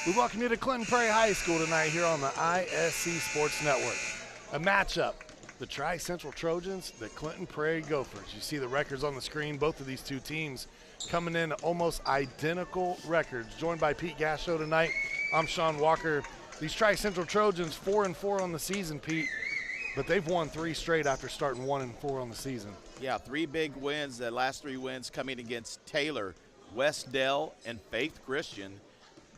We welcome you to Clinton Prairie High School tonight here on the ISC Sports Network. A matchup, the Tri-Central Trojans, the Clinton Prairie Gophers. You see the records on the screen. Both of these two teams coming in almost identical records. Joined by Pete Gasho tonight. I'm Sean Walker. These Tri-Central Trojans 4-4 on the season, Pete, but they've won 3 straight after starting 1-4 on the season. Yeah, 3 big wins. The last 3 wins coming against Taylor, Westdale, and Faith Christian.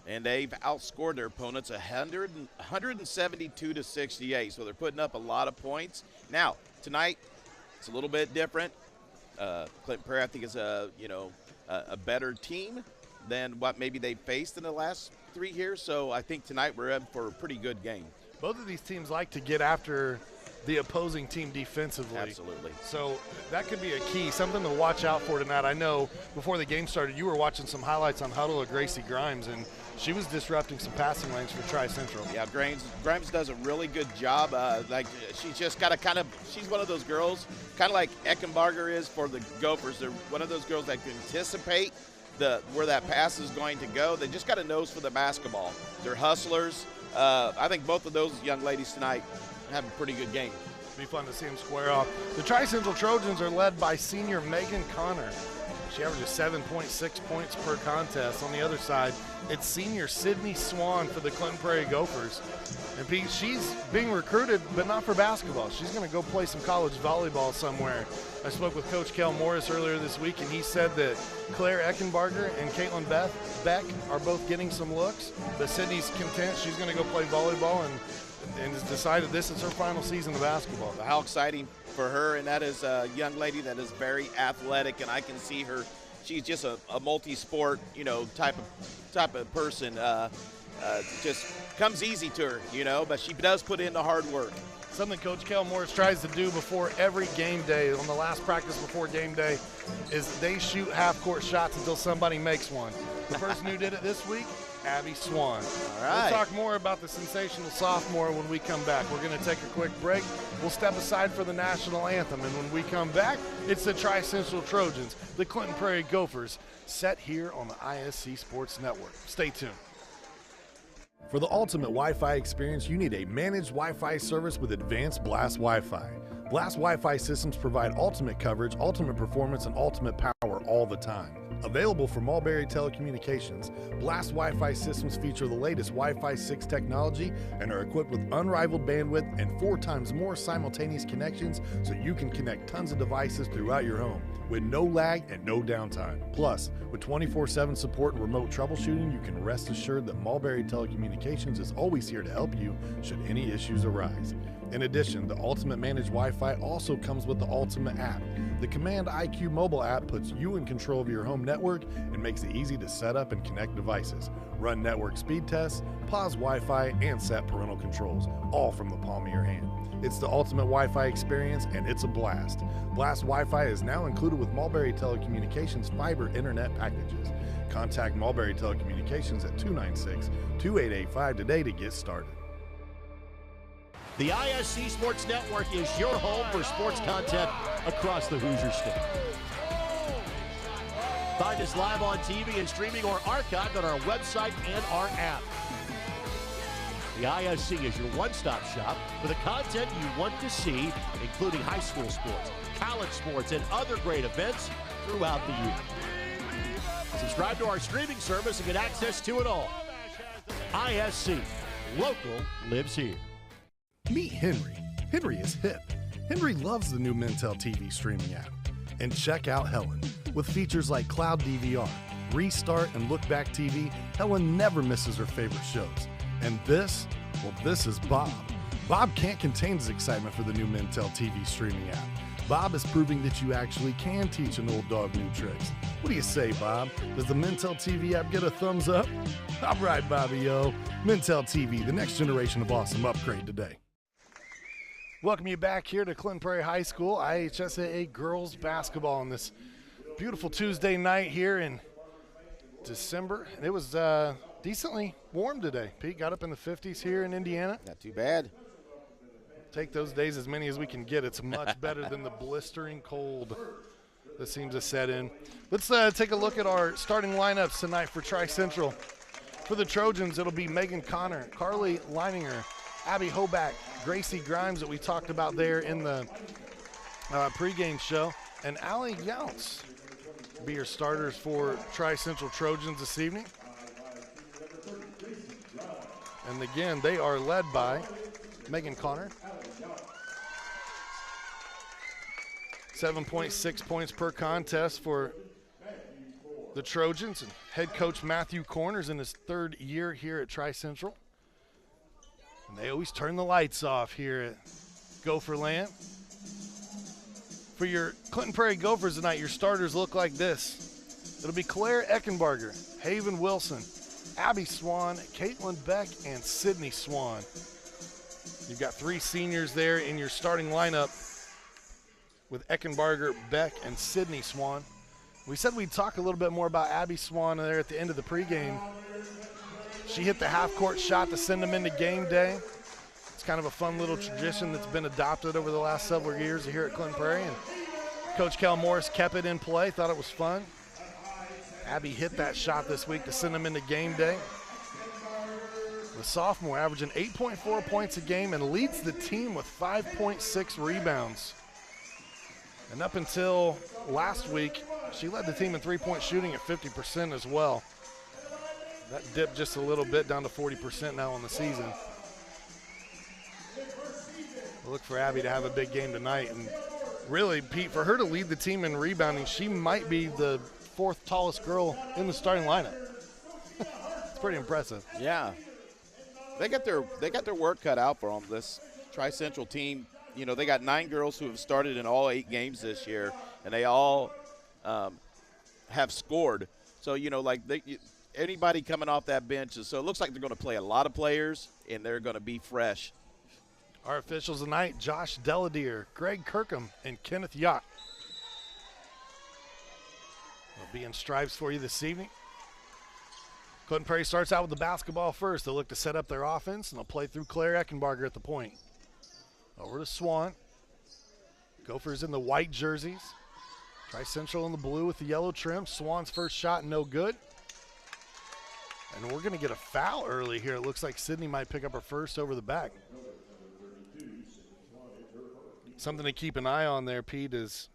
And they've outscored their opponents 172 to 68. So they're putting up a lot of points. Now, tonight, it's a little bit different. Clinton Prairie, I think, is a better team than what maybe they faced in the last 3 years. So I think tonight we're in for a pretty good game. Both of these teams like to get after the opposing team defensively. Absolutely. So that could be a key, something to watch out for tonight. I know before the game started, you were watching some highlights on Huddle of Gracie Grimes, and she was disrupting some passing lanes for Tri-Central. Yeah, Grimes does a really good job. Like she's just got to she's one of those girls, kind of like Eckenbarger is for the Gophers. They're one of those girls that can anticipate where that pass is going to go. They just got a nose for the basketball. They're hustlers. I think both of those young ladies tonight have a pretty good game. It'll be fun to see them square off. The Tri-Central Trojans are led by senior Megan Connor. She averages 7.6 points per contest. On the other side, it's senior Sydney Swan for the Clinton Prairie Gophers. And Pete, she's being recruited, but not for basketball. She's going to go play some college volleyball somewhere. I spoke with Coach Kel Morris earlier this week, and he said that Claire Eckenbarger and Caitlin Beck are both getting some looks, but Sydney's content. She's going to go play volleyball and has decided this is her final season of basketball. How exciting for her, and that is a young lady that is very athletic, and I can see her. She's just a multi-sport, type of person. Just comes easy to her, but she does put in the hard work. Something Coach Kel Morris tries to do before every game day, on the last practice before game day, is they shoot half-court shots until somebody makes one. The person who did it this week, Abby Swan. All right. We'll talk more about the sensational sophomore when we come back. We're going to take a quick break. We'll step aside for the national anthem, and when we come back, it's the Tri-Central Trojans, the Clinton Prairie Gophers, set here on the ISC Sports Network. Stay tuned. For the ultimate Wi-Fi experience, you need a managed Wi-Fi service with advanced Blast Wi-Fi. Blast Wi-Fi systems provide ultimate coverage, ultimate performance, and ultimate power all the time. Available from Mulberry Telecommunications, Blast Wi-Fi systems feature the latest Wi-Fi 6 technology and are equipped with unrivaled bandwidth and 4 times more simultaneous connections so you can connect tons of devices throughout your home with no lag and no downtime. Plus, with 24/7 support and remote troubleshooting, you can rest assured that Mulberry Telecommunications is always here to help you should any issues arise. In addition, the Ultimate Managed Wi-Fi also comes with the Ultimate app. The Command IQ mobile app puts you in control of your home network and makes it easy to set up and connect devices, run network speed tests, pause Wi-Fi, and set parental controls, all from the palm of your hand. It's the ultimate Wi-Fi experience, and it's a blast. Blast Wi-Fi is now included with Mulberry Telecommunications fiber internet packages. Contact Mulberry Telecommunications at 296-2885 today to get started. The ISC Sports Network is your home for sports content across the Hoosier State. Find us live on TV and streaming or archived on our website and our app. The ISC is your one-stop shop for the content you want to see, including high school sports, college sports, and other great events throughout the year. Subscribe to our streaming service and get access to it all. ISC, local lives here. Meet Henry. Henry is hip. Henry loves the new Mintel TV streaming app. And check out Helen. With features like Cloud DVR, Restart, and Look Back TV, Helen never misses her favorite shows. And this? Well, this is Bob. Bob can't contain his excitement for the new Mintel TV streaming app. Bob is proving that you actually can teach an old dog new tricks. What do you say, Bob? Does the Mintel TV app get a thumbs up? All right, Bobby, yo. Mintel TV, the next generation of awesome. Upgrade today. Welcome you back here to Clinton Prairie High School, IHSAA girls basketball on this beautiful Tuesday night here in December. It was decently warm today. Pete, got up in the 50s here in Indiana. Not too bad. Take those days, as many as we can get. It's much better than the blistering cold that seems to set in. Let's take a look at our starting lineups tonight for Tri-Central. For the Trojans, it'll be Megan Connor, Carly Leininger, Abby Hoback, Gracie Grimes that we talked about there in the pregame show, and Allie Younts be your starters for Tri-Central Trojans this evening. And again, they are led by Megan Connor. 7.6 points per contest for the Trojans. And head coach Matthew Corners in his 3rd year here at Tri-Central. And they always turn the lights off here at Gopherland. For your Clinton Prairie Gophers tonight, your starters look like this. It'll be Claire Eckenbarger, Haven Wilson, Abby Swan, Caitlin Beck, and Sydney Swan. You've got 3 seniors there in your starting lineup with Eckenbarger, Beck, and Sydney Swan. We said we'd talk a little bit more about Abby Swan there at the end of the pregame. She hit the half-court shot to send them into game day. It's kind of a fun little tradition that's been adopted over the last several years here at Clinton Prairie. And Coach Kel Morris kept it in play, thought it was fun. Abby hit that shot this week to send them into game day. The sophomore averaging 8.4 points a game and leads the team with 5.6 rebounds. And up until last week, she led the team in three-point shooting at 50% as well. That dipped just a little bit down to 40% now on the season. We'll look for Abby to have a big game tonight. And really, Pete, for her to lead the team in rebounding, she might be the 4th tallest girl in the starting lineup. It's pretty impressive. Yeah. They got their work cut out for them. This Tri-Central team, you know, they got 9 girls who have started in all 8 games this year, and they all have scored. So, you know, like anybody coming off that bench, so it looks like they're going to play a lot of players, and they're going to be fresh. Our officials tonight, Josh Deladier, Greg Kirkham, and Kenneth Yacht. They'll be in stripes for you this evening. Clinton Prairie starts out with the basketball first. They'll look to set up their offense, and they'll play through Claire Eckenbarger at the point. Over to Swan. Gophers in the white jerseys. Tri-Central in the blue with the yellow trim. Swan's first shot, no good. And we're going to get a foul early here. It looks like Sydney might pick up her first over the back. Something to keep an eye on there, Pete, is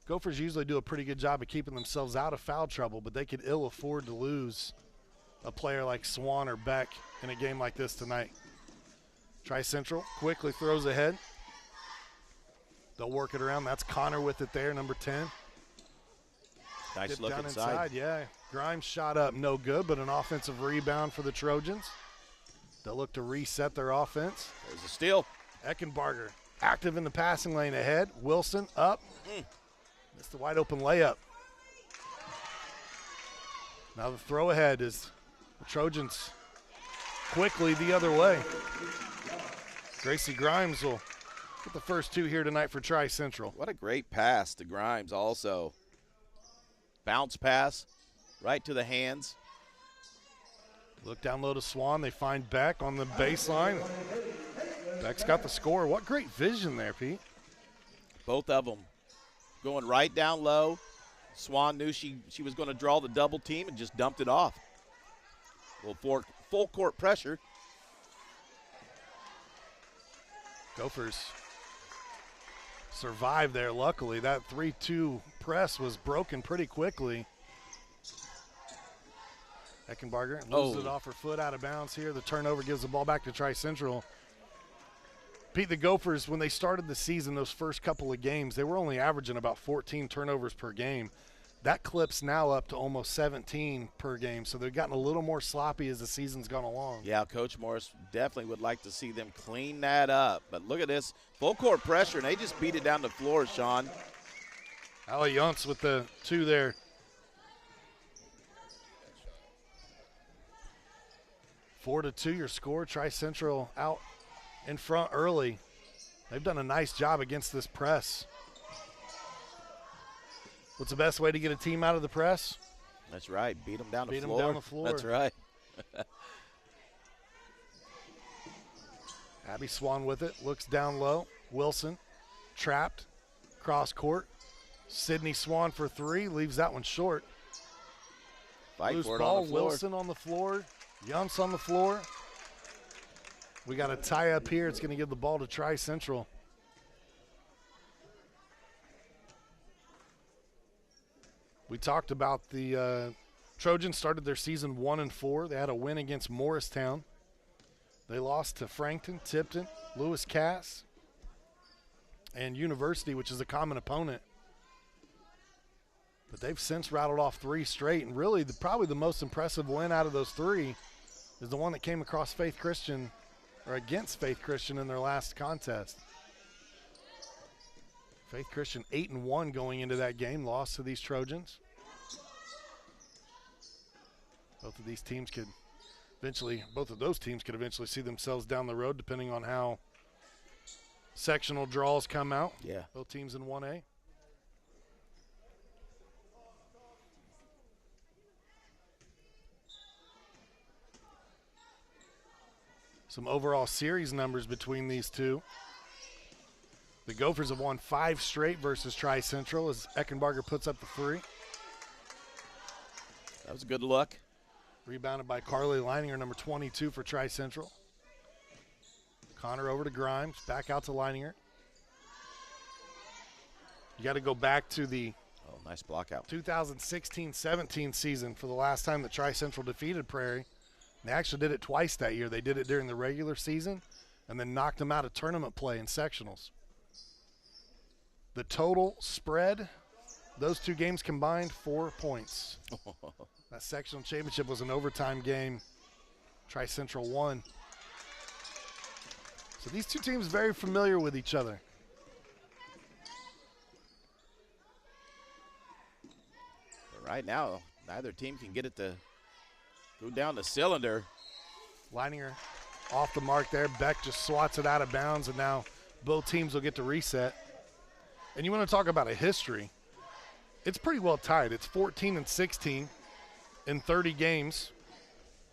Gophers usually do a pretty good job of keeping themselves out of foul trouble, but they could ill afford to lose a player like Swan or Beck in a game like this tonight. Tri-Central quickly throws ahead. They'll work it around. That's Connor with it there, number 10. Nice look inside. Yeah. Grimes shot up, no good, but an offensive rebound for the Trojans. They'll look to reset their offense. There's a steal. Eckenbarger active in the passing lane ahead. Wilson up. Missed the wide open layup. Now the throw ahead is the Trojans quickly the other way. Gracie Grimes will get the first 2 here tonight for Tri-Central. What a great pass to Grimes also. Bounce pass right to the hands. Look down low to Swan. They find Beck on the baseline. Beck's got the score. What great vision there, Pete. Both of them going right down low. Swan knew she was going to draw the double team and just dumped it off. Well, for full court pressure. Gophers survived there, luckily. That 3-2 press was broken pretty quickly. Eckenbarger loses it off her foot out of bounds here. The turnover gives the ball back to Tri-Central. Pete, the Gophers, when they started the season, those first couple of games, they were only averaging about 14 turnovers per game. That clip's now up to almost 17 per game, so they've gotten a little more sloppy as the season's gone along. Yeah, Coach Morris definitely would like to see them clean that up. But look at this, full court pressure, and they just beat it down the floor, Sean. Allie Yunts with the 2 there. Four to 2 your score. Tri-Central out in front early. They've done a nice job against this press. What's the best way to get a team out of the press? That's right. Beat them down the floor. Beat them down the floor. That's right. Abby Swan with it. Looks down low. Wilson trapped. Cross court. Sydney Swan for 3. Leaves that one short. Fight Loose for it ball. on the floor. Wilson on the floor. Yunts on the floor. We got a tie up here. It's going to give the ball to Tri-Central. We talked about the Trojans started their season 1-4. They had a win against Morristown. They lost to Frankfort, Tipton, Lewis Cass, and University, which is a common opponent. But they've since rattled off 3 straight, and really probably the most impressive win out of those 3 is the one that came across Faith Christian, or against Faith Christian in their last contest. Faith Christian 8-1 going into that game, lost to these Trojans. Both of these teams could Eventually, both of those teams could eventually see themselves down the road depending on how sectional draws come out. Yeah. Both teams in 1A. Some overall series numbers between these two. The Gophers have won 5 straight versus Tri-Central as Eckenbarger puts up the 3. That was a good look. Rebounded by Carly Leininger, number 22 for Tri-Central. Connor over to Grimes, back out to Leininger. You got to go back to the nice block out. 2016-17 season for the last time that Tri-Central defeated Prairie. They actually did it twice that year. They did it during the regular season and then knocked them out of tournament play in sectionals. The total spread, those 2 games combined, 4 points. That sectional championship was an overtime game. Tri-Central won. So these 2 teams very familiar with each other. But right now, neither team can get it to go down the cylinder. Leininger off the mark there. Beck just swats it out of bounds, and now both teams will get to reset. And you want to talk about a history. It's pretty well tied. It's 14-16 in 30 games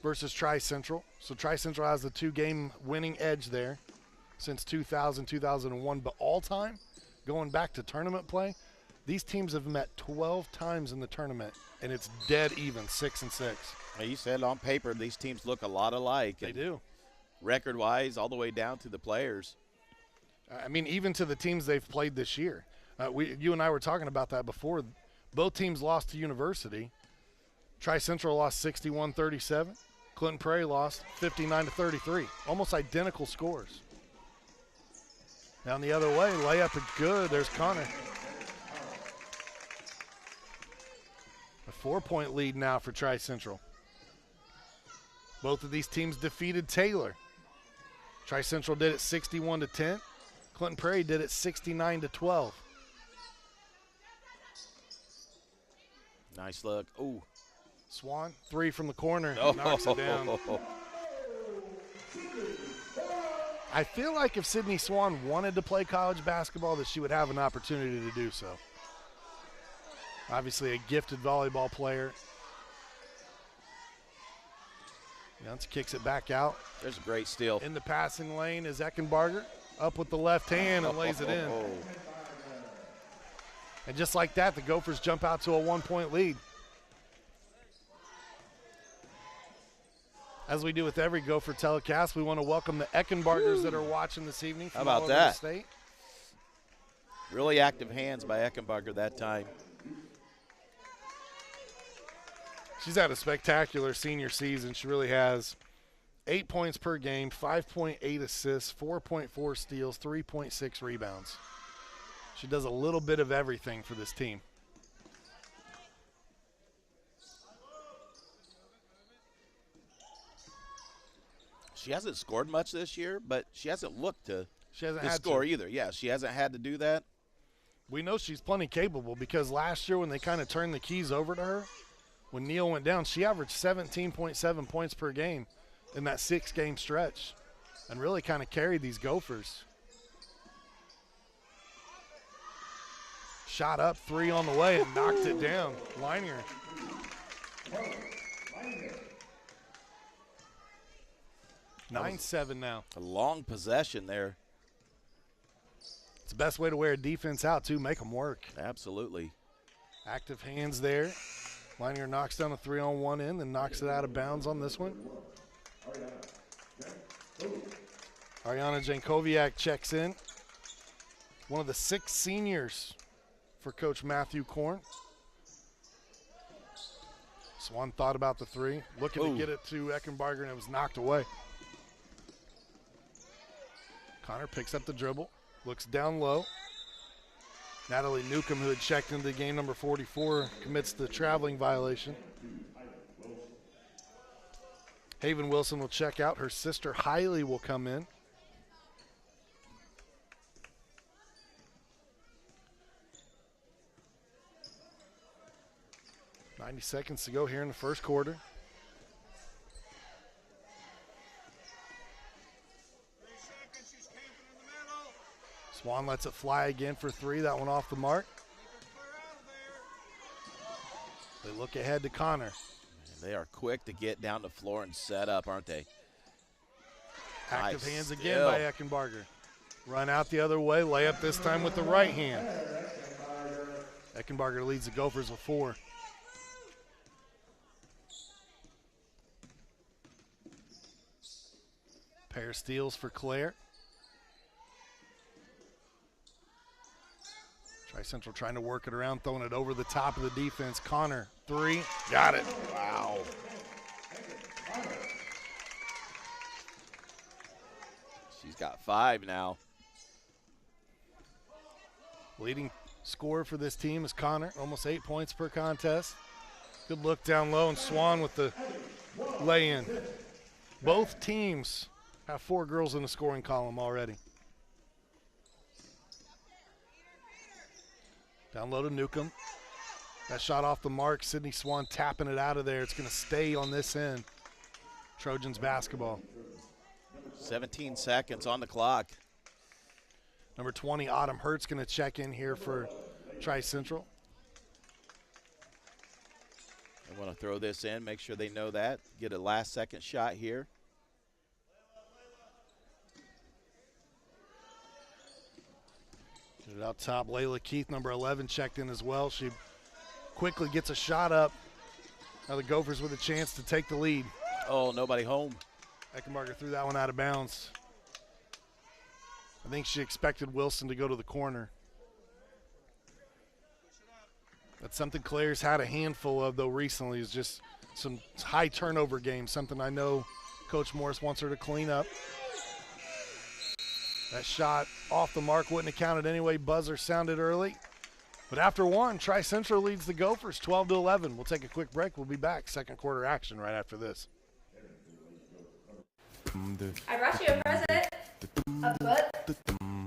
versus Tri-Central. So Tri-Central has the 2-game winning edge there since 2000, 2001. But all time, going back to tournament play, these teams have met 12 times in the tournament, and it's dead even, 6-6. Well, you said on paper these teams look a lot alike. They do. Record-wise, all the way down to the players. I mean, even to the teams they've played this year. You and I were talking about that before. Both teams lost to University. Tri-Central lost 61-37. Clinton Prairie lost 59-33. Almost identical scores. Down the other way, layup is good. There's Connor. A 4-point lead now for Tri-Central. Both of these teams defeated Taylor. Tri-Central did it 61-10. Clinton Prairie did it 69-12. Nice look. Ooh. Swan, 3 from the corner, Oh. knocks it down. I feel like if Sydney Swan wanted to play college basketball, that she would have an opportunity to do so. Obviously a gifted volleyball player. Younts kicks it back out. There's a great steal. In the passing lane is Eckenbarger. Up with the left hand and lays it in. And just like that, the Gophers jump out to a 1-point lead. As we do with every Gopher telecast, we want to welcome the Eckenbargers that are watching this evening from How about all over that? the state. Really active hands by Eckenbarger that time. She's had a spectacular senior season. She really has. 8 points per game, 5.8 assists, 4.4 steals, 3.6 rebounds. She does a little bit of everything for this team. She hasn't scored much this year, but she hasn't looked to Had score to. either. Yeah, she hasn't had to do that. We know she's plenty capable because last year when they kind of turned the keys over to her, when Neal went down, she averaged 17.7 points per game in that 6-game stretch and really kind of carried these Gophers. Shot up, 3 on the way, and knocked it down. Leininger. 9-7 now. A long possession there. It's the best way to wear a defense out, too. Make them work. Absolutely. Active hands there. Leininger knocks down a 3-on-1 in, then knocks it out of bounds on this one. Ariana Jankowiak checks in. One of the 6 seniors for Coach Matthew Korn. Swan thought about the 3, looking to get it to Eckenbarger, and it was knocked away. Connor picks up the dribble, looks down low. Natalie Newcomb, who had checked into game number 44, commits the traveling violation. Haven Wilson will check out. Her sister Hailey will come in. .90 seconds to go here in the first quarter. Swan lets it fly again for three. That one off the mark. They look ahead to Connor. They are quick to get down the floor and set up, aren't they? Active Nice hands again steal. by Eckenbarger. Run out the other way. Layup this time with the right hand. Eckenbarger leads the Gophers with 4. Pair steals for Claire. Tri-Central trying to work it around, throwing it over the top of the defense. Connor, 3, got it. Wow. She's got 5 now. Leading scorer for this team is Connor, almost 8 points per contest. Good look down low, and Swan with the lay-in. Both teams have 4 girls in the scoring column already. Down low to Newcomb. That shot off the mark. Sydney Swan tapping it out of there. It's going to stay on this end. Trojans basketball. 17 seconds on the clock. Number 20, Autumn Hurt's going to check in here for Tri-Central. They want to throw this in, make sure they know that. Get a last-second shot here. Get it out top. Layla Keith, number 11, checked in as well. She quickly gets a shot up. Now the Gophers with a chance to take the lead. Oh, nobody home. Eckenbarger threw that one out of bounds. I think she expected Wilson to go to the corner. That's something Claire's had a handful of, though, recently, is just some high turnover games, something I know Coach Morris wants her to clean up. That shot off the mark wouldn't have counted anyway. Buzzer sounded early. But after one, Tri-Central leads the Gophers 12-11. We'll take a quick break. We'll be back. Second quarter action right after this. I brought you a present. A book.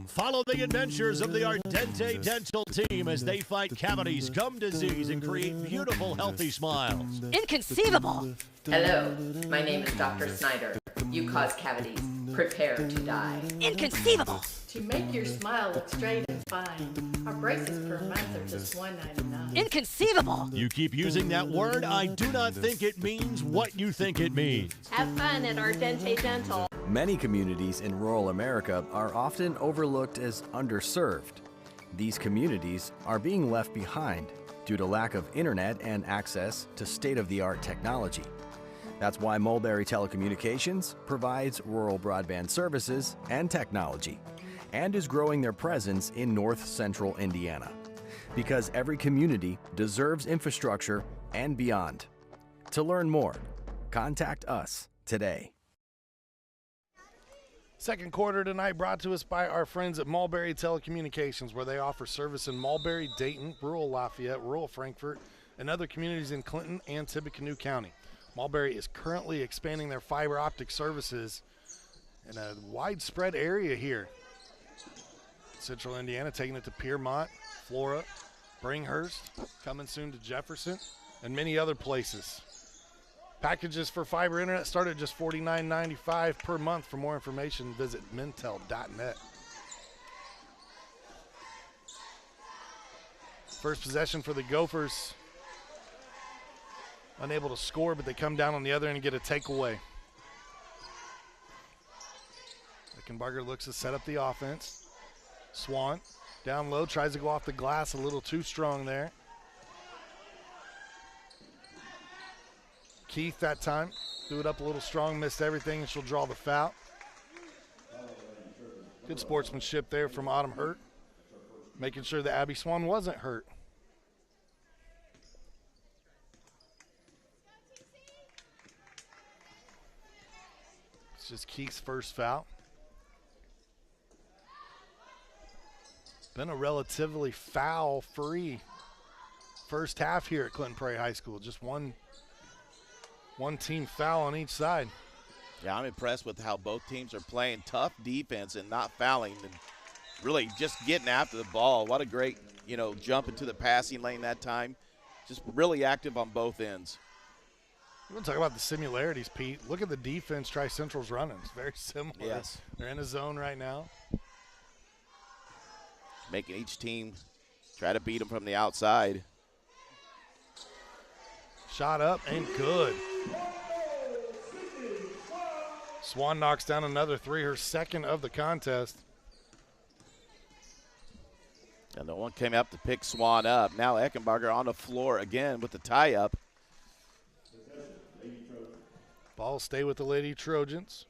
Follow the adventures of the Ardente Dental team as they fight cavities, gum disease, and create beautiful, healthy smiles. Inconceivable. Hello, my name is Dr. Snyder. You cause cavities. Prepare to die. Inconceivable. To make your smile look straight and fine, our braces per month are just $1.99. Inconceivable. You keep using that word, I do not think it means what you think it means. Have fun at Ardente Dental. Many communities in rural America are often overlooked as underserved. These communities are being left behind due to lack of internet and access to state-of-the-art technology. That's why Mulberry Telecommunications provides rural broadband services and technology and is growing their presence in north central Indiana. Because every community deserves infrastructure and beyond. To learn more, contact us today. Second quarter tonight brought to us by our friends at Mulberry Telecommunications, where they offer service in Mulberry, Dayton, rural Lafayette, rural Frankfort, and other communities in Clinton and Tippecanoe County. Mulberry is currently expanding their fiber optic services in a widespread area here. Central Indiana, taking it to Piermont, Flora, Bringhurst, coming soon to Jefferson, and many other places. Packages for fiber internet start at just $49.95 per month. For more information, visit mintel.net. First possession for the Gophers. Unable to score, but they come down on the other end and get a takeaway. Eckenbarger looks to set up the offense. Swan down low, tries to go off the glass a little too strong there. Keith that time threw it up a little strong, missed everything, and she'll draw the foul. Good sportsmanship there from Autumn Hurt, making sure that Abby Swan wasn't hurt. It's just Keith's first foul. Been a relatively foul-free first half here at Clinton Prairie High School. Just one team foul on each side. Yeah, I'm impressed with how both teams are playing tough defense and not fouling and really just getting after the ball. What a great, jump into the passing lane that time. Just really active on both ends. You want to talk about the similarities, Pete. Look at the defense Tri-Central's running. It's very similar. Yes. They're in a zone right now. making each team try to beat them from the outside. Shot up and good. Swan knocks down another three, her second of the contest. And no one came up to pick Swan up. Now Eckenbarger on the floor again with the tie-up. Ball stay with the Lady Trojans.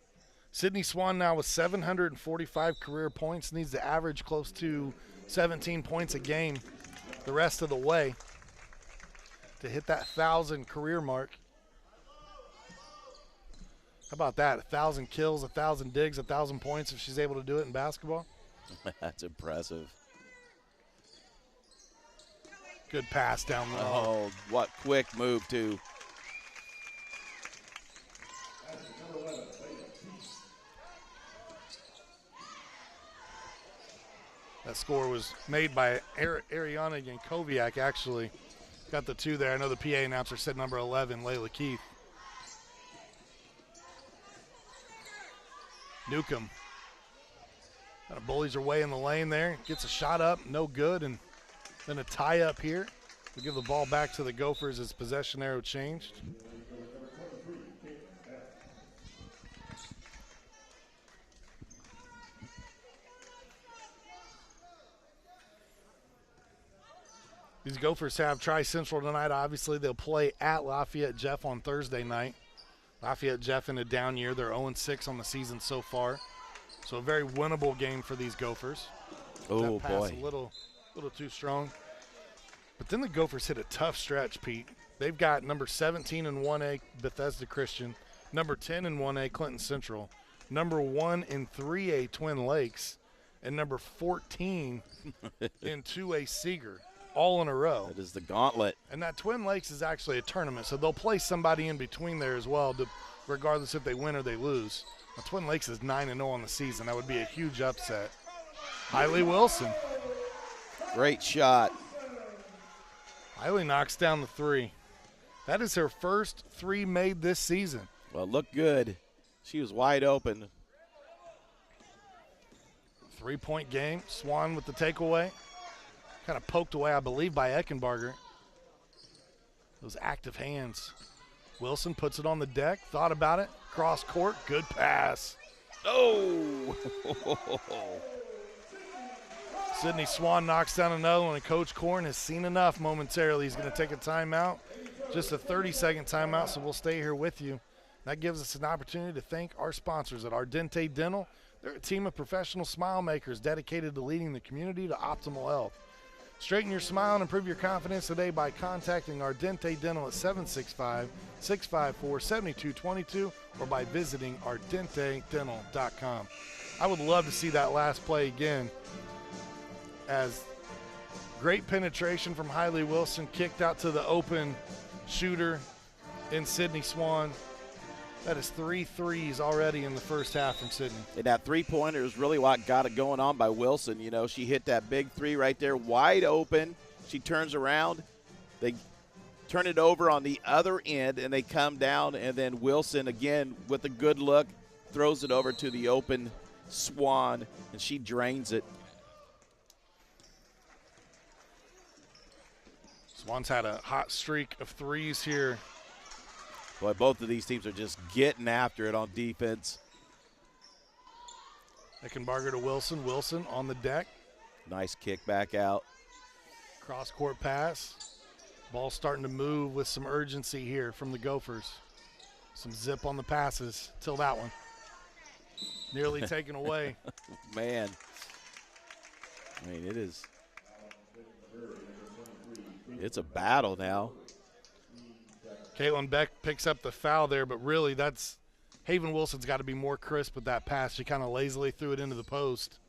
Sydney Swan now with 745 career points, needs to average close to 17 points a game the rest of the way to hit that 1,000 career mark. How about that? 1,000 kills, 1,000 digs, 1,000 points if she's able to do it in basketball. That's impressive. Good pass down low. Oh, what quick move, too. That score was made by Ariana Yankoviak, actually. Got the two there. I know the PA announcer said number 11, Layla Keith. Newcomb. Kind of bullies her way in the lane there. Gets a shot up, no good, and then a tie up here. We'll give the ball back to the Gophers as possession arrow changed. These Gophers have Tri-Central tonight. Obviously, they'll play at Lafayette Jeff on Thursday night. Lafayette Jeff in a down year. They're 0-6 on the season so far. So a very winnable game for these Gophers. Oh, that pass boy. A little too strong. But then the Gophers hit a tough stretch, Pete. They've got number 17 in 1A, Bethesda Christian. Number 10 in 1A, Clinton Central. Number 1 in 3A, Twin Lakes. And number 14 in 2A, Seeger. All in a row. That is the gauntlet. And that Twin Lakes is actually a tournament, so they'll play somebody in between there as well, regardless if they win or they lose. Now, Twin Lakes is 9-0 on the season. That would be a huge upset. Hailey Wilson. Great shot. Hailey knocks down the three. That is her first three made this season. Well, it looked good. She was wide open. 3-point game. Swan with the takeaway. Kind of poked away, I believe, by Eckenbarger. Those active hands. Wilson puts it on the deck, thought about it, cross court, good pass. Oh! Sydney Swan knocks down another one, and Coach Korn has seen enough momentarily. He's going to take a timeout, just a 30-second timeout, so we'll stay here with you. That gives us an opportunity to thank our sponsors at Ardente Dental. They're a team of professional smile makers dedicated to leading the community to optimal health. Straighten your smile and improve your confidence today by contacting Ardente Dental at 765-654-7222 or by visiting ardentedental.com. I would love to see that last play again, as great penetration from Hailey Wilson, kicked out to the open shooter in Sydney Swan. That is 3 threes already in the first half from Sydney. And that three-pointer is really what got it going on by Wilson. You know, she hit that big three right there, wide open. She turns around. They turn it over on the other end, and they come down, and then Wilson, again, with a good look, throws it over to the open Swan, and she drains it. Swan's had a hot streak of threes here. Boy, both of these teams are just getting after it on defense. Eckenbarger to Wilson. Wilson on the deck. Nice kick back out. Cross-court pass. Ball starting to move with some urgency here from the Gophers. Some zip on the passes till that one. Nearly taken away. Man. I mean, it's a battle now. Caitlin Beck picks up the foul there, but really Haven Wilson's got to be more crisp with that pass. She kind of lazily threw it into the post,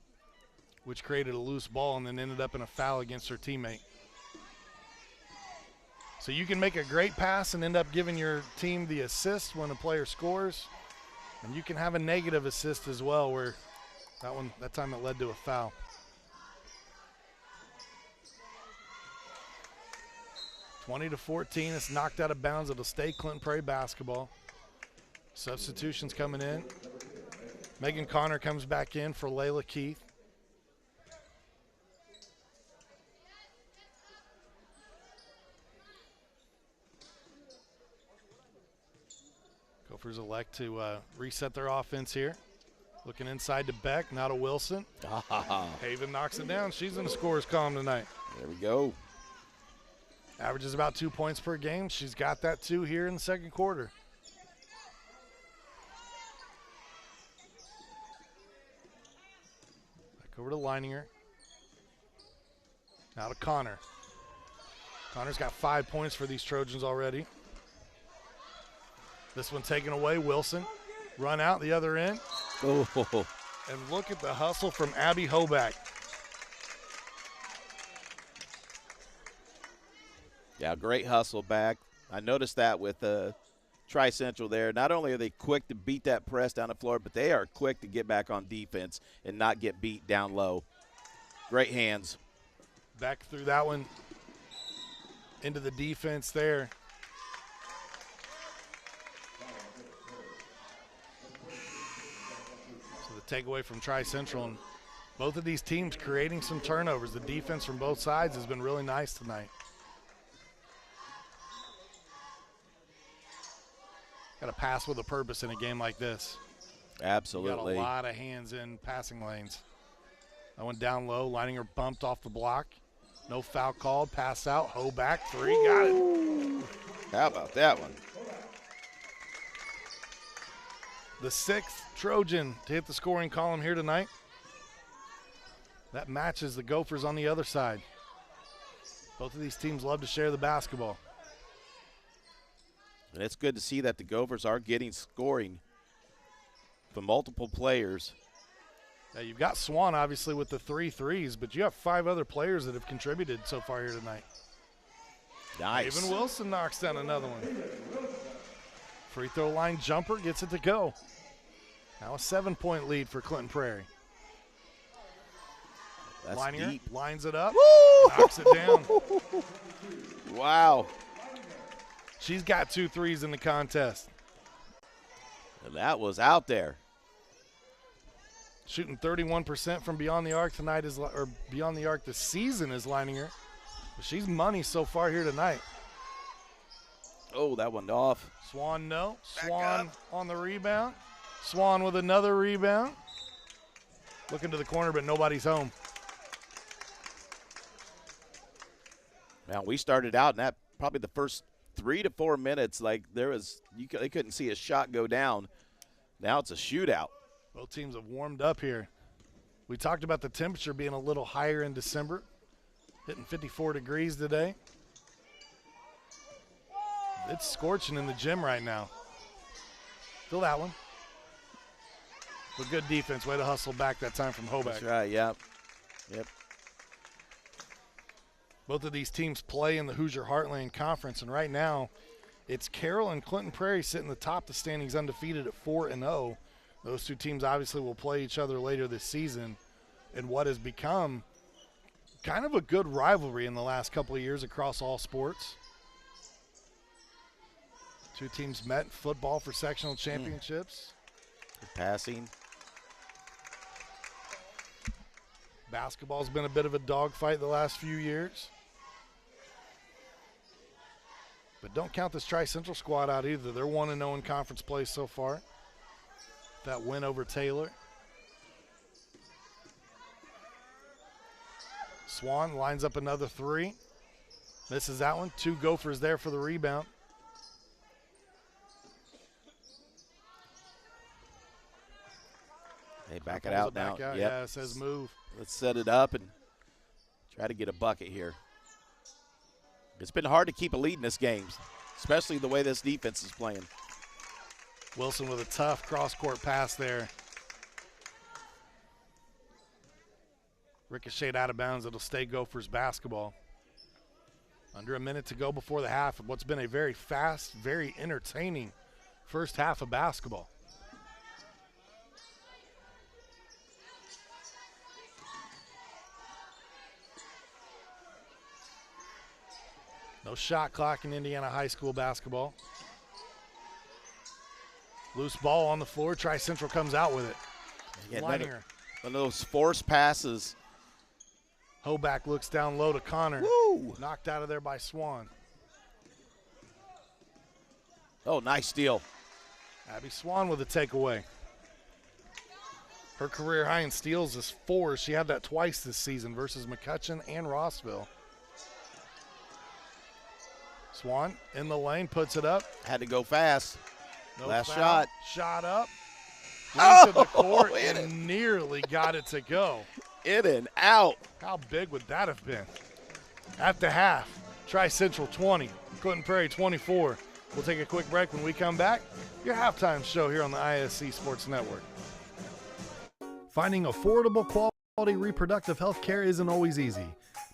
which created a loose ball and then ended up in a foul against her teammate. So you can make a great pass and end up giving your team the assist when a player scores, and you can have a negative assist as well, where that time it led to a foul. (20-14). It's knocked out of bounds. It'll stay Clinton Prairie basketball. Substitutions coming in. Megan Connor comes back in for Layla Keith. Gophers elect to reset their offense here. Looking inside to Beck, now to Wilson. Haven knocks it down. She's in the scorer's column tonight. There we go. Averages about 2 points per game. She's got that too here in the second quarter. Back over to Leininger. Now to Connor. Connor's got 5 points for these Trojans already. This one taken away. Wilson. Run out the other end. Oh. And look at the hustle from Abby Hoback. Yeah, great hustle back. I noticed that with Tri-Central there. Not only are they quick to beat that press down the floor, but they are quick to get back on defense and not get beat down low. Great hands. Back through that one into the defense there. So the takeaway from Tri-Central, and both of these teams creating some turnovers. The defense from both sides has been really nice tonight. Got to pass with a purpose in a game like this. Absolutely. You got a lot of hands in passing lanes. That one down low. Leininger bumped off the block. No foul called. Pass out. Ho back. Three. Got it. How about that one? The sixth Trojan to hit the scoring column here tonight. That matches the Gophers on the other side. Both of these teams love to share the basketball. And it's good to see that the Gophers are getting scoring from multiple players. Now you've got Swan, obviously, with the 3 threes, but you have 5 other players that have contributed so far here tonight. Nice. Even Wilson knocks down another one. Free throw line jumper gets it to go. Now a 7-point lead for Clinton Prairie. That's Leininger deep. lines it up, Woo! knocks it down. Wow. She's got 2 threes in the contest. And that was out there. Shooting 31% from beyond the arc tonight or beyond the arc this season is Leininger. But she's money so far here tonight. Oh, that one off. Swan, no. Back Swan up. on the rebound. Swan with another rebound. Looking to the corner, but nobody's home. Now, we started out in that probably the first 3 to 4 minutes, like they couldn't see a shot go down. Now it's a shootout. Both teams have warmed up here. We talked about the temperature being a little higher in December, hitting 54 degrees today. It's scorching in the gym right now. Feel that one. But good defense. Way to hustle back that time from Hoback. That's right, yep. Both of these teams play in the Hoosier Heartland Conference, and right now it's Carroll and Clinton Prairie sitting atop the standings undefeated at 4-0. Those two teams obviously will play each other later this season in what has become kind of a good rivalry in the last couple of years across all sports. Two teams met in football for sectional championships. Passing. Basketball's been a bit of a dogfight the last few years. But don't count this Tri-Central squad out either. They're 1-0 in conference play so far. That win over Taylor. Swan lines up another 3. Misses that one. 2 Gophers there for the rebound. They back it out now. Yep. Yep. Yeah, it says move. Let's set it up and try to get a bucket here. It's been hard to keep a lead in this game, especially the way this defense is playing. Wilson with a tough cross-court pass there. Ricocheted out of bounds. It'll stay Gophers basketball. Under a minute to go before the half of what's been a very fast, very entertaining first half of basketball. No shot clock in Indiana high school basketball. Loose ball on the floor. Tri-Central comes out with it. Yeah, Leininger. One of those forced passes. Hoback looks down low to Connor. Woo! Knocked out of there by Swan. Oh, nice steal. Abby Swan with a takeaway. Her career high in steals is 4. She had that twice this season versus McCutcheon and Rossville. Swan in the lane, puts it up. Had to go fast. No Last foul. shot. Shot up. Oh, Into the court in and nearly got it to go. In and out. How big would that have been? At the half, Tri-Central 20, Clinton Prairie 24. We'll take a quick break. When we come back, your halftime show here on the ISC Sports Network. Finding affordable, quality reproductive health care isn't always easy.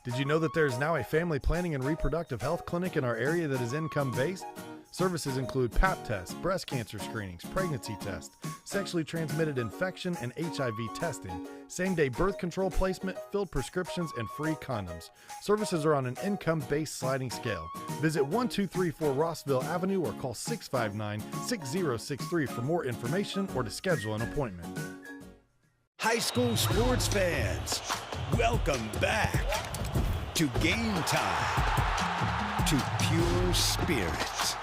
Did you know that there is now a family planning and reproductive health clinic in our area that is income-based? Services include Pap tests, breast cancer screenings, pregnancy tests, sexually transmitted infection and HIV testing, same-day birth control placement, filled prescriptions, and free condoms. Services are on an income-based sliding scale. Visit 1234 Rossville Avenue or call 659-6063 for more information or to schedule an appointment. High school sports fans, welcome back to Game Time, to pure spirit,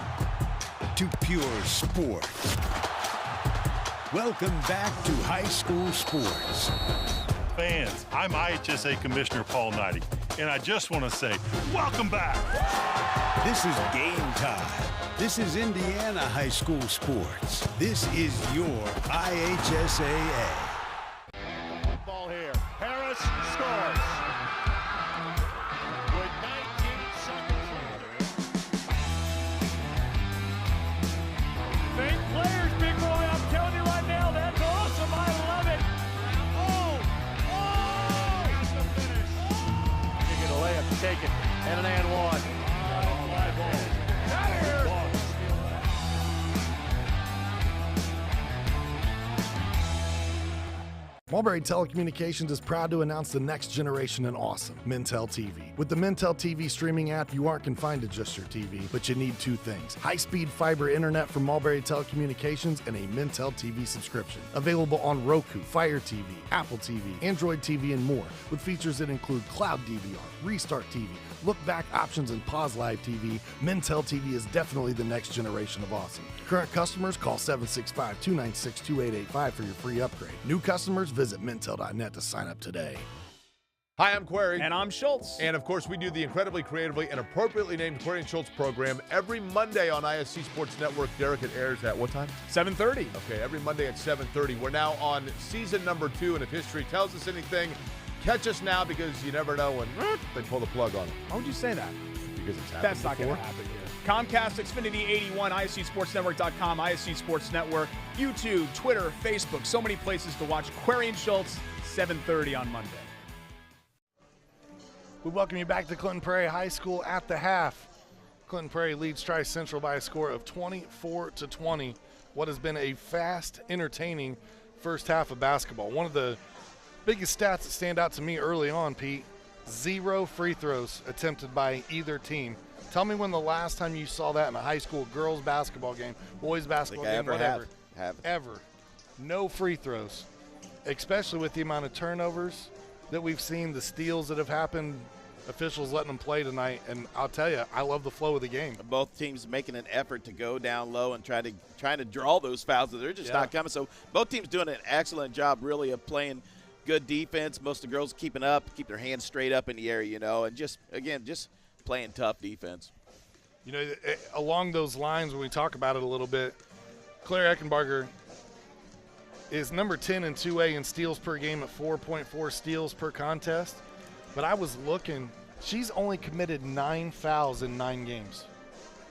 to pure sport. Welcome back to high school sports. Fans, I'm IHSAA Commissioner Paul Knighty, and I just want to say, welcome back. This is Game Time. This is Indiana high school sports. This is your IHSAA. Ball here. Harris scores. With 19 seconds. Fake players, big boy. I'm telling you right now, that's awesome. I love it. That's the finish. You get a layup taken and an and one. Out of here. Mulberry Telecommunications is proud to announce the next generation in awesome, Mintel TV. With the Mintel TV streaming app, you aren't confined to just your TV, but you need 2 things: high-speed fiber internet from Mulberry Telecommunications and a Mintel TV subscription. Available on Roku, Fire TV, Apple TV, Android TV, and more, with features that include Cloud DVR, Restart TV, look-back options, and pause live TV. Mintel TV is definitely the next generation of awesome. Current customers, call 765-296-2885 for your free upgrade. New customers, visit Mintel.net to sign up today. Hi, I'm Query. And I'm Schultz. And of course, we do the incredibly creatively and appropriately named Query and Schultz program every Monday on ISC Sports Network. Derek, it airs at what time? 7:30. Okay, every Monday at 7:30. We're now on season number 2, and if history tells us anything, catch us now, because you never know when they pull the plug on it. Why would you say that? Because it's happened That's not going to before. happen here. Comcast, Xfinity 81, ISCSportsNetwork.com, ISC Sports Network, YouTube, Twitter, Facebook, so many places to watch Query and Schultz, 7:30 on Monday. We welcome you back to Clinton Prairie High School at the half. Clinton Prairie leads Tri-Central by a score of 24-20. What has been a fast, entertaining first half of basketball. One of the biggest stats that stand out to me early on, Pete, 0 free throws attempted by either team. Tell me when the last time you saw that in a high school girls basketball game, boys basketball game, whatever. Ever. No free throws, especially with the amount of turnovers that we've seen, the steals that have happened, officials letting them play tonight. And I'll tell you, I love the flow of the game. Both teams making an effort to go down low and trying to draw those fouls. They're just not coming. So both teams doing an excellent job, really, of playing good defense. Most of the girls keep their hands straight up in the air, and just playing tough defense. Along those lines, when we talk about it a little bit, Claire Eckenbarger is number 10 in 2A in steals per game at 4.4 steals per contest. But I was looking, she's only committed 9 fouls in 9 games.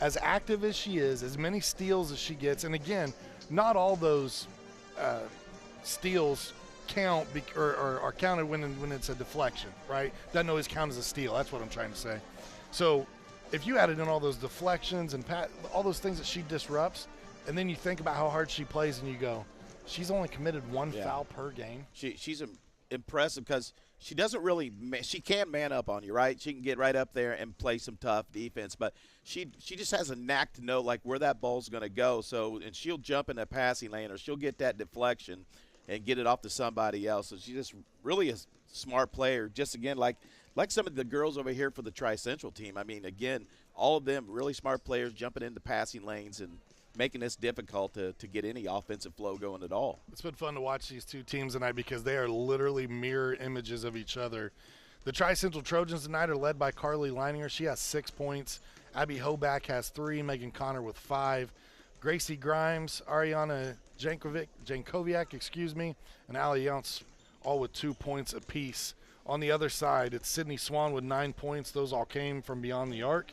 As active as she is, as many steals as she gets, and again, not all those steals count or are counted when it's a deflection, right? Doesn't always count as a steal. That's what I'm trying to say. So if you added in all those deflections and all those things that she disrupts, and then you think about how hard she plays and you go, she's only committed 1 foul per game. She's impressive because she doesn't really – she can man up on you, right? She can get right up there and play some tough defense. But she just has a knack to know, like, where that ball's going to go. And she'll jump in that passing lane, or she'll get that deflection and get it off to somebody else. So she's just really a smart player. Just, again, like some of the girls over here for the Tri-Central team. I mean, again, all of them really smart players jumping into passing lanes and making this difficult to get any offensive flow going at all. It's been fun to watch these two teams tonight because they are literally mirror images of each other. The Tri-Central Trojans tonight are led by Carly Leininger. She has 6 points. Abby Hoback has 3. Megan Connor with 5. Gracie Grimes, Ariana Jankoviak, and Allie Younts all with 2 points apiece. On the other side, it's Sydney Swan with 9 points. Those all came from beyond the arc.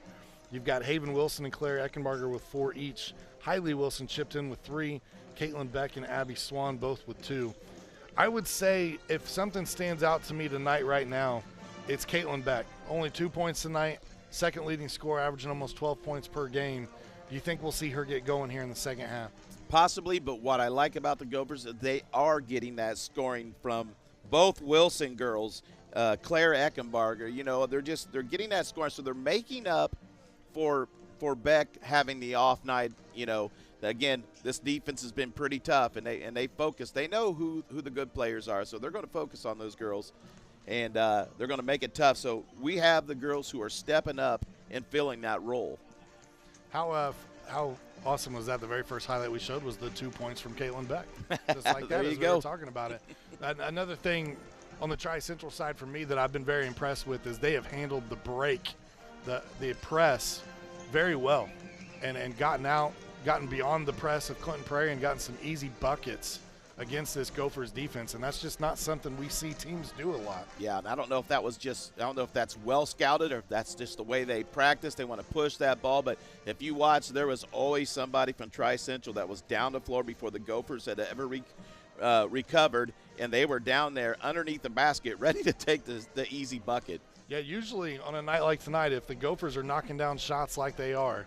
You've got Haven Wilson and Claire Eckenbarger with 4 each. Hailey Wilson chipped in with 3. Caitlin Beck and Abby Swan both with 2. I would say if something stands out to me tonight right now, it's Caitlin Beck. Only 2 points tonight, second leading scorer, averaging almost 12 points per game. Do you think we'll see her get going here in the second half? Possibly, but what I like about the Gophers is they are getting that scoring from both Wilson girls, Claire Eckenbarger. You know, they're getting that scoring, so they're making up for Beck having the off night. You know, again, this defense has been pretty tough, and they focus. They know who the good players are, so they're going to focus on those girls, and they're going to make it tough. So we have the girls who are stepping up and filling that role. How awesome was that? The very first highlight we showed was the 2 points from Caitlin Beck. Just like that, as we were talking about it. Another thing on the Tri-Central side for me that I've been very impressed with is they have handled the break, the press very well, and gotten beyond the press of Clinton Prairie and gotten some easy buckets against this Gophers defense, and that's just not something we see teams do a lot. Yeah, and I don't know if that's well scouted or if that's just the way they practice. They want to push that ball, but if you watch, there was always somebody from Tri-Central that was down the floor before the Gophers had ever recovered, and they were down there underneath the basket ready to take the easy bucket. Yeah, usually on a night like tonight, if the Gophers are knocking down shots like they are,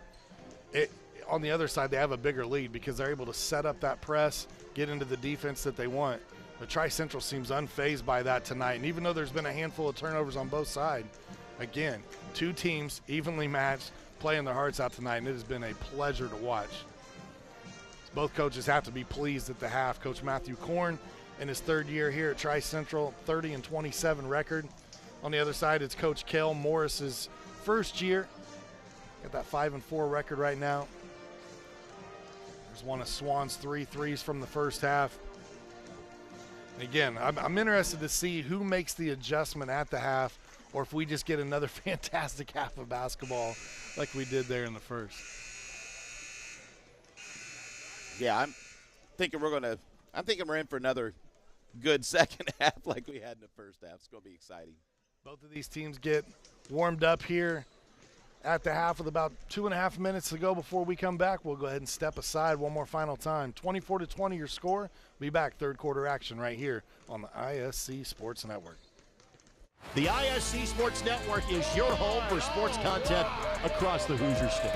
on the other side they have a bigger lead because they're able to set up that press, get into the defense that they want. The Tri-Central seems unfazed by that tonight, and even though there's been a handful of turnovers on both sides, again, two teams evenly matched, playing their hearts out tonight, and it has been a pleasure to watch. Both coaches have to be pleased at the half. Coach Matthew Korn, in his third year here at Tri-Central, 30-27 record. On the other side, it's Coach Kel Morris's first year. Got that 5-4 record right now. There's one of Swan's 3 threes from the first half. And again, I'm interested to see who makes the adjustment at the half, or if we just get another fantastic half of basketball like we did there in the first. Yeah, I'm thinking we're in for another good second half like we had in the first half. It's going to be exciting. Both of these teams get warmed up here at the half with about 2.5 minutes to go before we come back. We'll go ahead and step aside one more final time. 24-20 your score. Be back third quarter action right here on the ISC Sports Network. The ISC Sports Network is your home for sports content across the Hoosier State.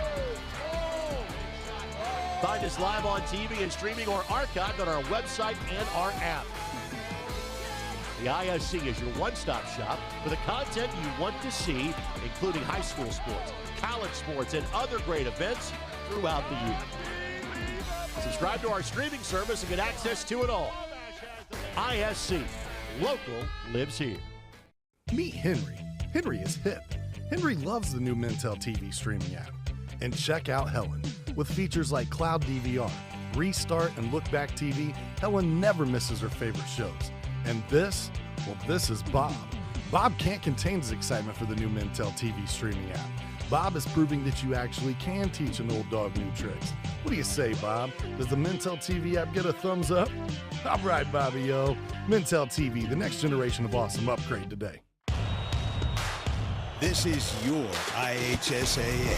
Find us live on TV and streaming or archived on our website and our app. The ISC is your one-stop shop for the content you want to see, including high school sports, college sports, and other great events throughout the year. Subscribe to our streaming service and get access to it all. ISC, local lives here. Meet Henry. Henry is hip. Henry loves the new Mintel TV streaming app. And check out Helen. With features like Cloud DVR, Restart, and Look Back TV, Helen never misses her favorite shows. And this? Well, this is Bob. Bob can't contain his excitement for the new Mintel TV streaming app. Bob is proving that you actually can teach an old dog new tricks. What do you say, Bob? Does the Mintel TV app get a thumbs up? All right, Bobby-o. Mintel TV, the next generation of awesome. Upgrade today. This is your IHSAA.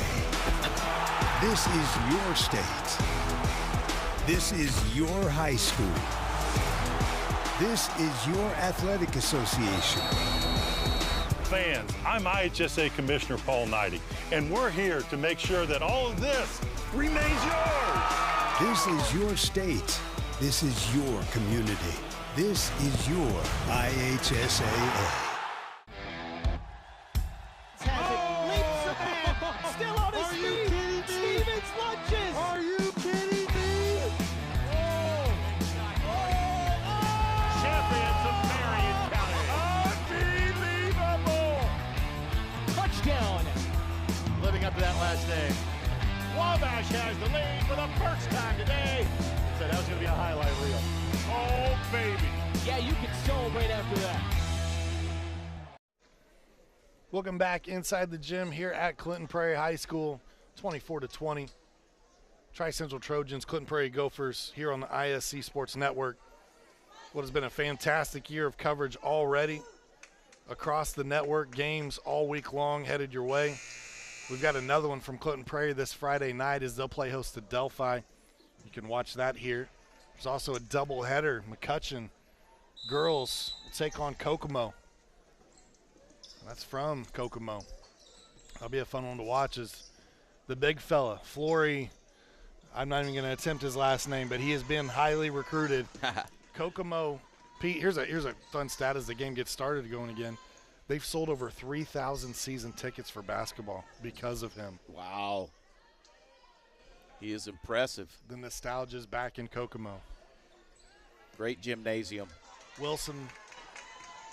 This is your state. This is your high school. This is your athletic association. Fans, I'm IHSAA Commissioner Paul Knighty, and we're here to make sure that all of this remains yours. This is your state. This is your community. This is your IHSAA. Wabash has the lead for the first time today. So that was going to be a highlight reel. Oh, baby. Yeah, you can celebrate after that. Welcome back inside the gym here at Clinton Prairie High School, 24-20. Tri-Central Trojans, Clinton Prairie Gophers here on the ISC Sports Network. What has been a fantastic year of coverage already across the network. Games all week long headed your way. We've got another one from Clinton Prairie this Friday night as they'll play host to Delphi. You can watch that here. There's also a doubleheader. McCutcheon girls will take on Kokomo. That's from Kokomo. That'll be a fun one to watch. Is the big fella, Flory. I'm not even going to attempt his last name, but he has been highly recruited. Kokomo, Pete, here's a fun stat as the game gets started going again. They've sold over 3,000 season tickets for basketball because of him. Wow. He is impressive. The nostalgia is back in Kokomo. Great gymnasium. Wilson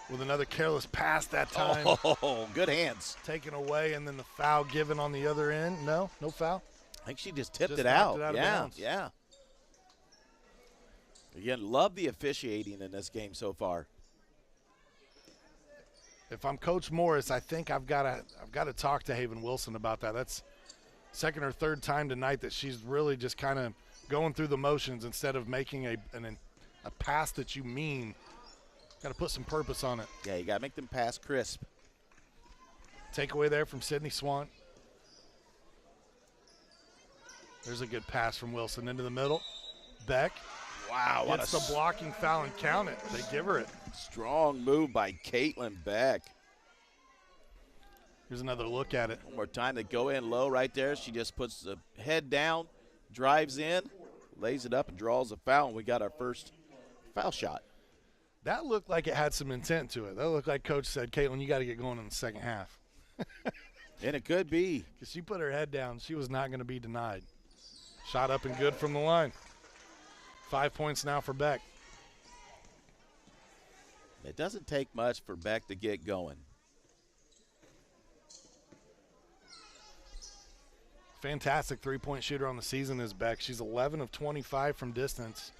with another careless pass that time. Oh, good hands. Taken away, and then the foul given on the other end. No foul. I think she just tipped Just it out. knocked it out of Yeah, bounds. yeah. Again, love the officiating in this game so far. If I'm Coach Morris, I think I've got to talk to Haven Wilson about that. That's second or third time tonight that she's really just kind of going through the motions instead of making a pass that you mean. Got to put some purpose on it. Yeah, you got to make them pass crisp. Takeaway there from Sydney Swan. There's a good pass from Wilson into the middle. Beck. Wow, what gets the blocking foul and count it. They give her it. Strong move by Caitlin Beck. Here's another look at it. One more time. They go in low right there. She just puts the head down, drives in, lays it up, and draws a foul, and we got our first foul shot. That looked like it had some intent to it. That looked like Coach said, Caitlin, you got to get going in the second half. And it could be. Because she put her head down. She was not going to be denied. Shot up and good from the line. 5 points now for Beck. It doesn't take much for Beck to get going. Fantastic three-point shooter on the season is Beck. She's 11 of 25 from distance.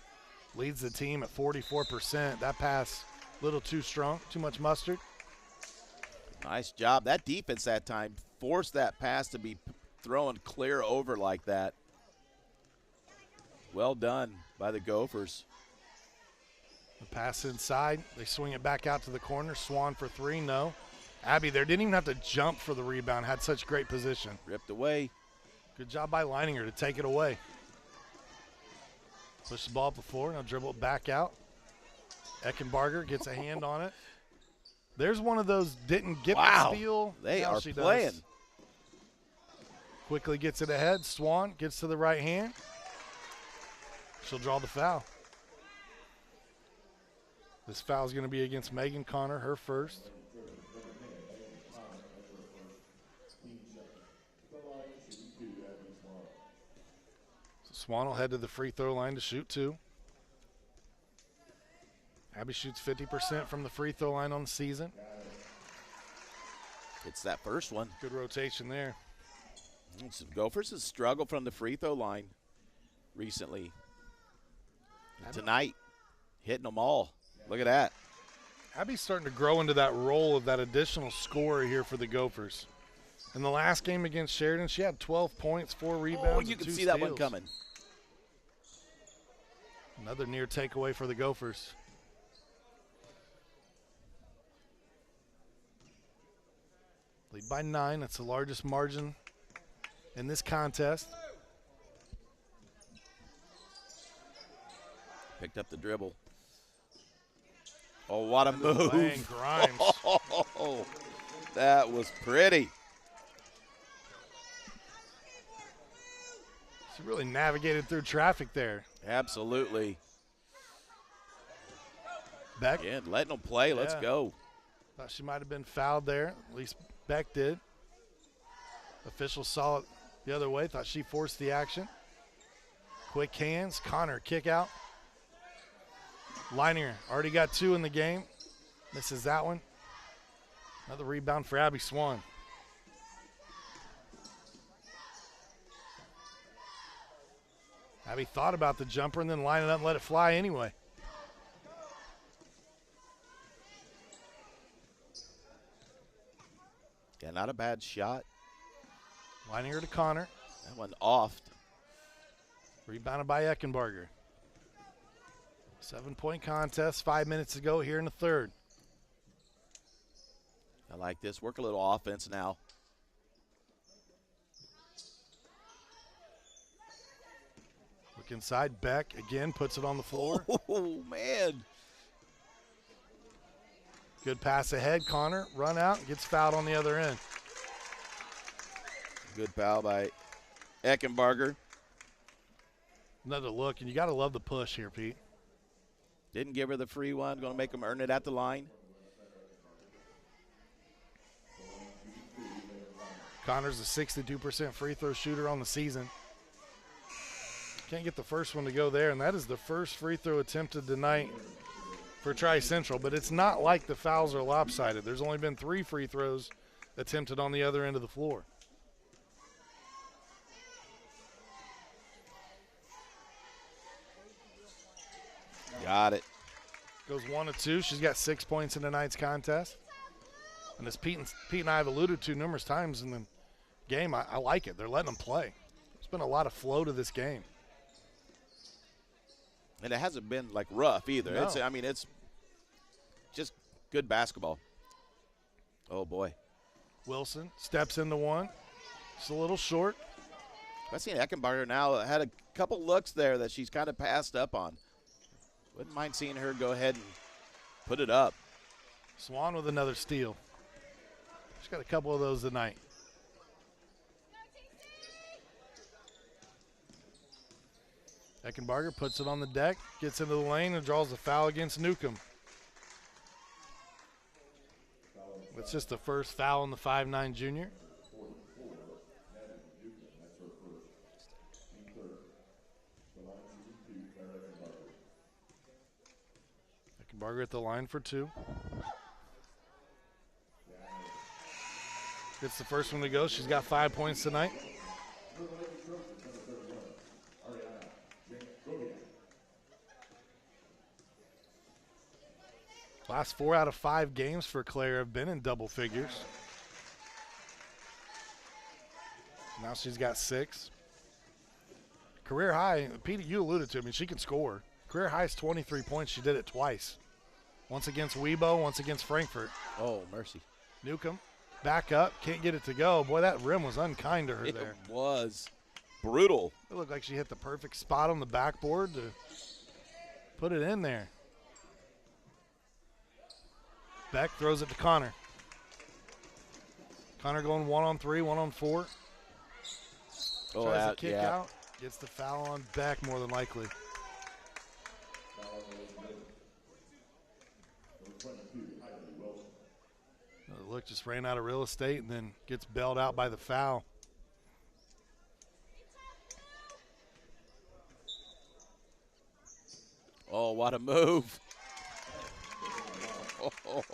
Leads the team at 44%. That pass a little too strong, too much mustard. Nice job. That defense that time forced that pass to be thrown clear over like that. Well done by the Gophers. The pass inside. They swing it back out to the corner. Swan for three, no. Abby there didn't even have to jump for the rebound. Had such great position. Ripped away. Good job by Leininger to take it away. Push the ball up the floor. Now dribble it back out. Eckenbarger gets a hand on it. There's one of those didn't get the steal. They now are she playing. does. Quickly gets it ahead. Swan gets to the right hand. She'll draw the foul. This foul is going to be against Megan Connor, her first. So Swan will head to the free throw line to shoot two. Abby shoots 50% from the free throw line on the season. It's that first one. Good rotation there. Some Gophers has struggled from the free throw line recently. And tonight, hitting them all. Look at that. Abby's starting to grow into that role of that additional scorer here for the Gophers. In the last game against Sheridan, she had 12 points, 4 rebounds, Oh, you can see that one coming. Another near takeaway for the Gophers. Lead by 9. That's the largest margin in this contest. Picked up the dribble. Oh, what a move. Bang, Grimes. Oh, that was pretty. She really navigated through traffic there. Absolutely. Beck. Again, letting them play. Let's go. Thought she might have been fouled there. At least Beck did. Officials saw it the other way. Thought she forced the action. Quick hands. Connor, kick out. Leininger already got 2 in the game. Misses that one. Another rebound for Abby Swan. Abby thought about the jumper and then line it up and let it fly anyway. Yeah, not a bad shot. Lining her to Connor. That one off. Rebounded by Eckenbarger. 7-point contest, 5 minutes to go here in the third. I like this. Work a little offense now. Look inside. Beck again puts it on the floor. Oh, man. Good pass ahead. Connor run out and gets fouled on the other end. Good foul by Eckenbarger. Another look, and you got to love the push here, Pete. Didn't give her the free one. Going to make them earn it at the line. Connor's a 62% free throw shooter on the season. Can't get the first one to go there, and that is the first free throw attempted tonight for Tri-Central, but it's not like the fouls are lopsided. There's only been 3 free throws attempted on the other end of the floor. Got it. Goes 1 of 2. She's got 6 points in tonight's contest. And as Pete and I have alluded to numerous times in the game, I like it. They're letting them play. There's been a lot of flow to this game. And it hasn't been, like, rough either. No. It's just good basketball. Oh, boy. Wilson steps into one. It's a little short. I've seen Eckenbarger now had a couple looks there that she's kind of passed up on. Wouldn't mind seeing her go ahead and put it up. Swan with another steal. She's got a couple of those tonight. Eckenbarger puts it on the deck, gets into the lane, and draws a foul against Newcomb. It's just the first foul on the 5'9" junior. Eckenbarger at the line for 2. Gets the first one to go. She's got 5 points tonight. Last 4 out of 5 games for Claire have been in double figures. Now she's got 6. Career high, Pete, you alluded to it. I mean, she can score. Career high is 23 points. She did it twice. Once against Weibo, once against Frankfort. Oh, mercy. Newcomb, back up, can't get it to go. Boy, that rim was unkind to her there. It was brutal. It looked like she hit the perfect spot on the backboard to put it in there. Beck throws it to Connor. Connor going 1-on-3, 1-on-4. Oh, Tries to kick out. Gets the foul on Beck more than likely. Look, just ran out of real estate and then gets bailed out by the foul. Oh, what a move.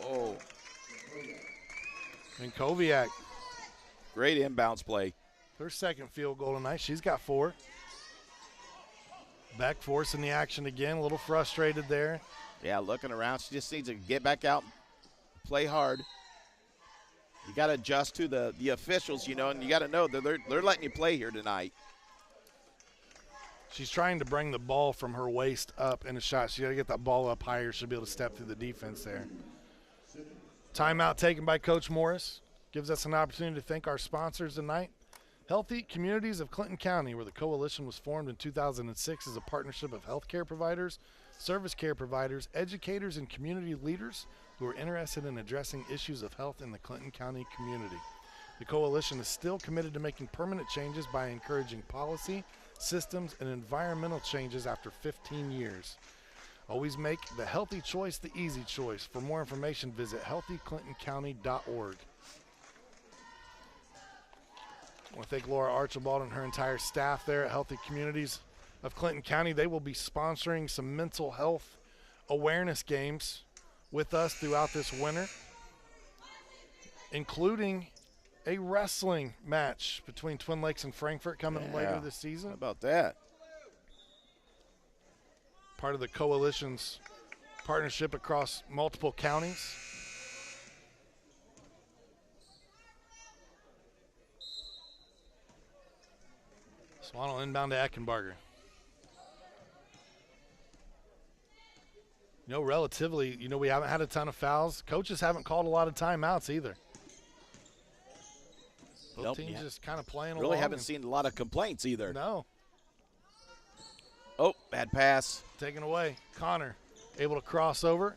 Oh. And Koviak. Great inbounds play. Her second field goal tonight. She's got 4. Beck forcing the action again. A little frustrated there. Yeah, looking around. She just needs to get back out, play hard. You got to adjust to the officials, and you got to know that they're letting you play here tonight. She's trying to bring the ball from her waist up in a shot. She got to get that ball up higher. She'll be able to step through the defense there. Timeout taken by Coach Morris. Gives us an opportunity to thank our sponsors tonight. Healthy Communities of Clinton County, where the coalition was formed in 2006 as a partnership of healthcare providers, service care providers, educators, and community leaders who are interested in addressing issues of health in the Clinton County community. The coalition is still committed to making permanent changes by encouraging policy, systems, and environmental changes after 15 years. Always make the healthy choice the easy choice. For more information, visit healthyclintoncounty.org. I want to thank Laura Archibald and her entire staff there at Healthy Communities of Clinton County. They will be sponsoring some mental health awareness games with us throughout this winter, including a wrestling match between Twin Lakes and Frankfort coming later this season. How about that? part of the coalition's partnership across multiple counties. Swan will inbound to Eckenbarger. Relatively, we haven't had a ton of fouls. Coaches haven't called a lot of timeouts either. Both teams just kind of playing along. Really haven't seen a lot of complaints either. No. Oh, bad pass. Taken away. Connor able to cross over.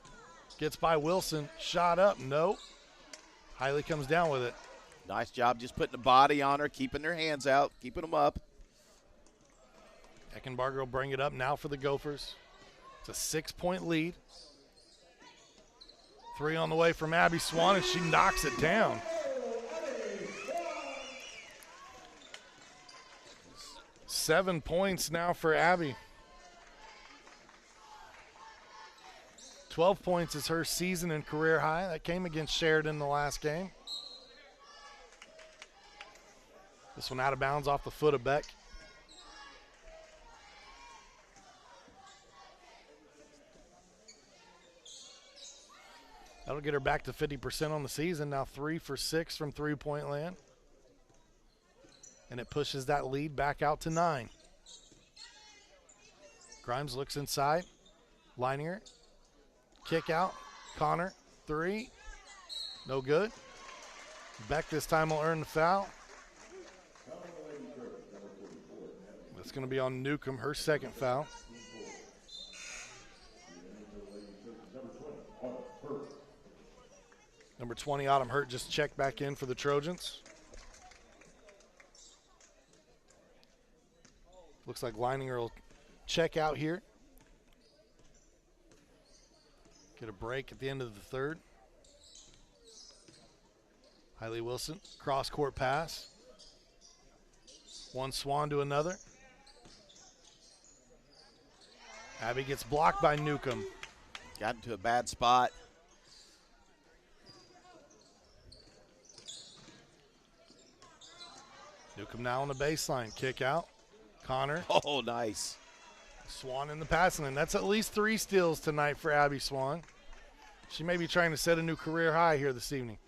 Gets by Wilson. Shot up. No. Hiley comes down with it. Nice job just putting the body on her, keeping their hands out, keeping them up. Eckenbarger will bring it up now for the Gophers. It's a 6-point lead. 3 on the way from Abby Swan, and she knocks it down. Seven points now for Abby. 12 points is her season and career high. That came against Sheridan in the last game. This one out of bounds off the foot of Beck. That'll get her back to 50% on the season. Now 3 for 6 from three-point land. And it pushes that lead back out to 9. Grimes looks inside. Leininger. Kick out. Connor. 3. No good. Beck this time will earn the foul. That's going to be on Newcomb, her second foul. Number 20, Autumn Hurt, just checked back in for the Trojans. Looks like Leininger will check out here. Get a break at the end of the third. Hiley Wilson, cross-court pass. One Swan to another. Abby gets blocked by Newcomb. Got into a bad spot. Newcomb now on the baseline. Kick out. Connor. Oh, nice. Swan in the passing lane. That's at least 3 steals tonight for Abby Swan. She may be trying to set a new career high here this evening.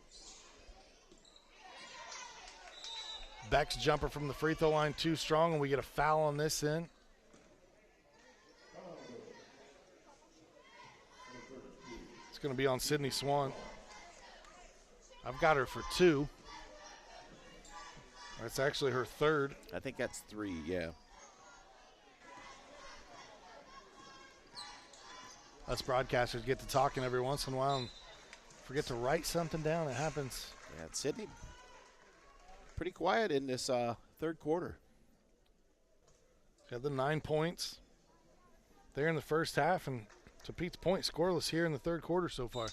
Beck's jumper from the free throw line too strong, and we get a foul on this end. It's going to be on Sydney Swan. I've got her for 2. That's actually her third. I think that's 3, yeah. Us broadcasters get to talking every once in a while and forget to write something down. It happens. Yeah, Sydney pretty quiet in this third quarter. Got the 9 points there in the first half, and to Pete's point, scoreless here in the third quarter so far.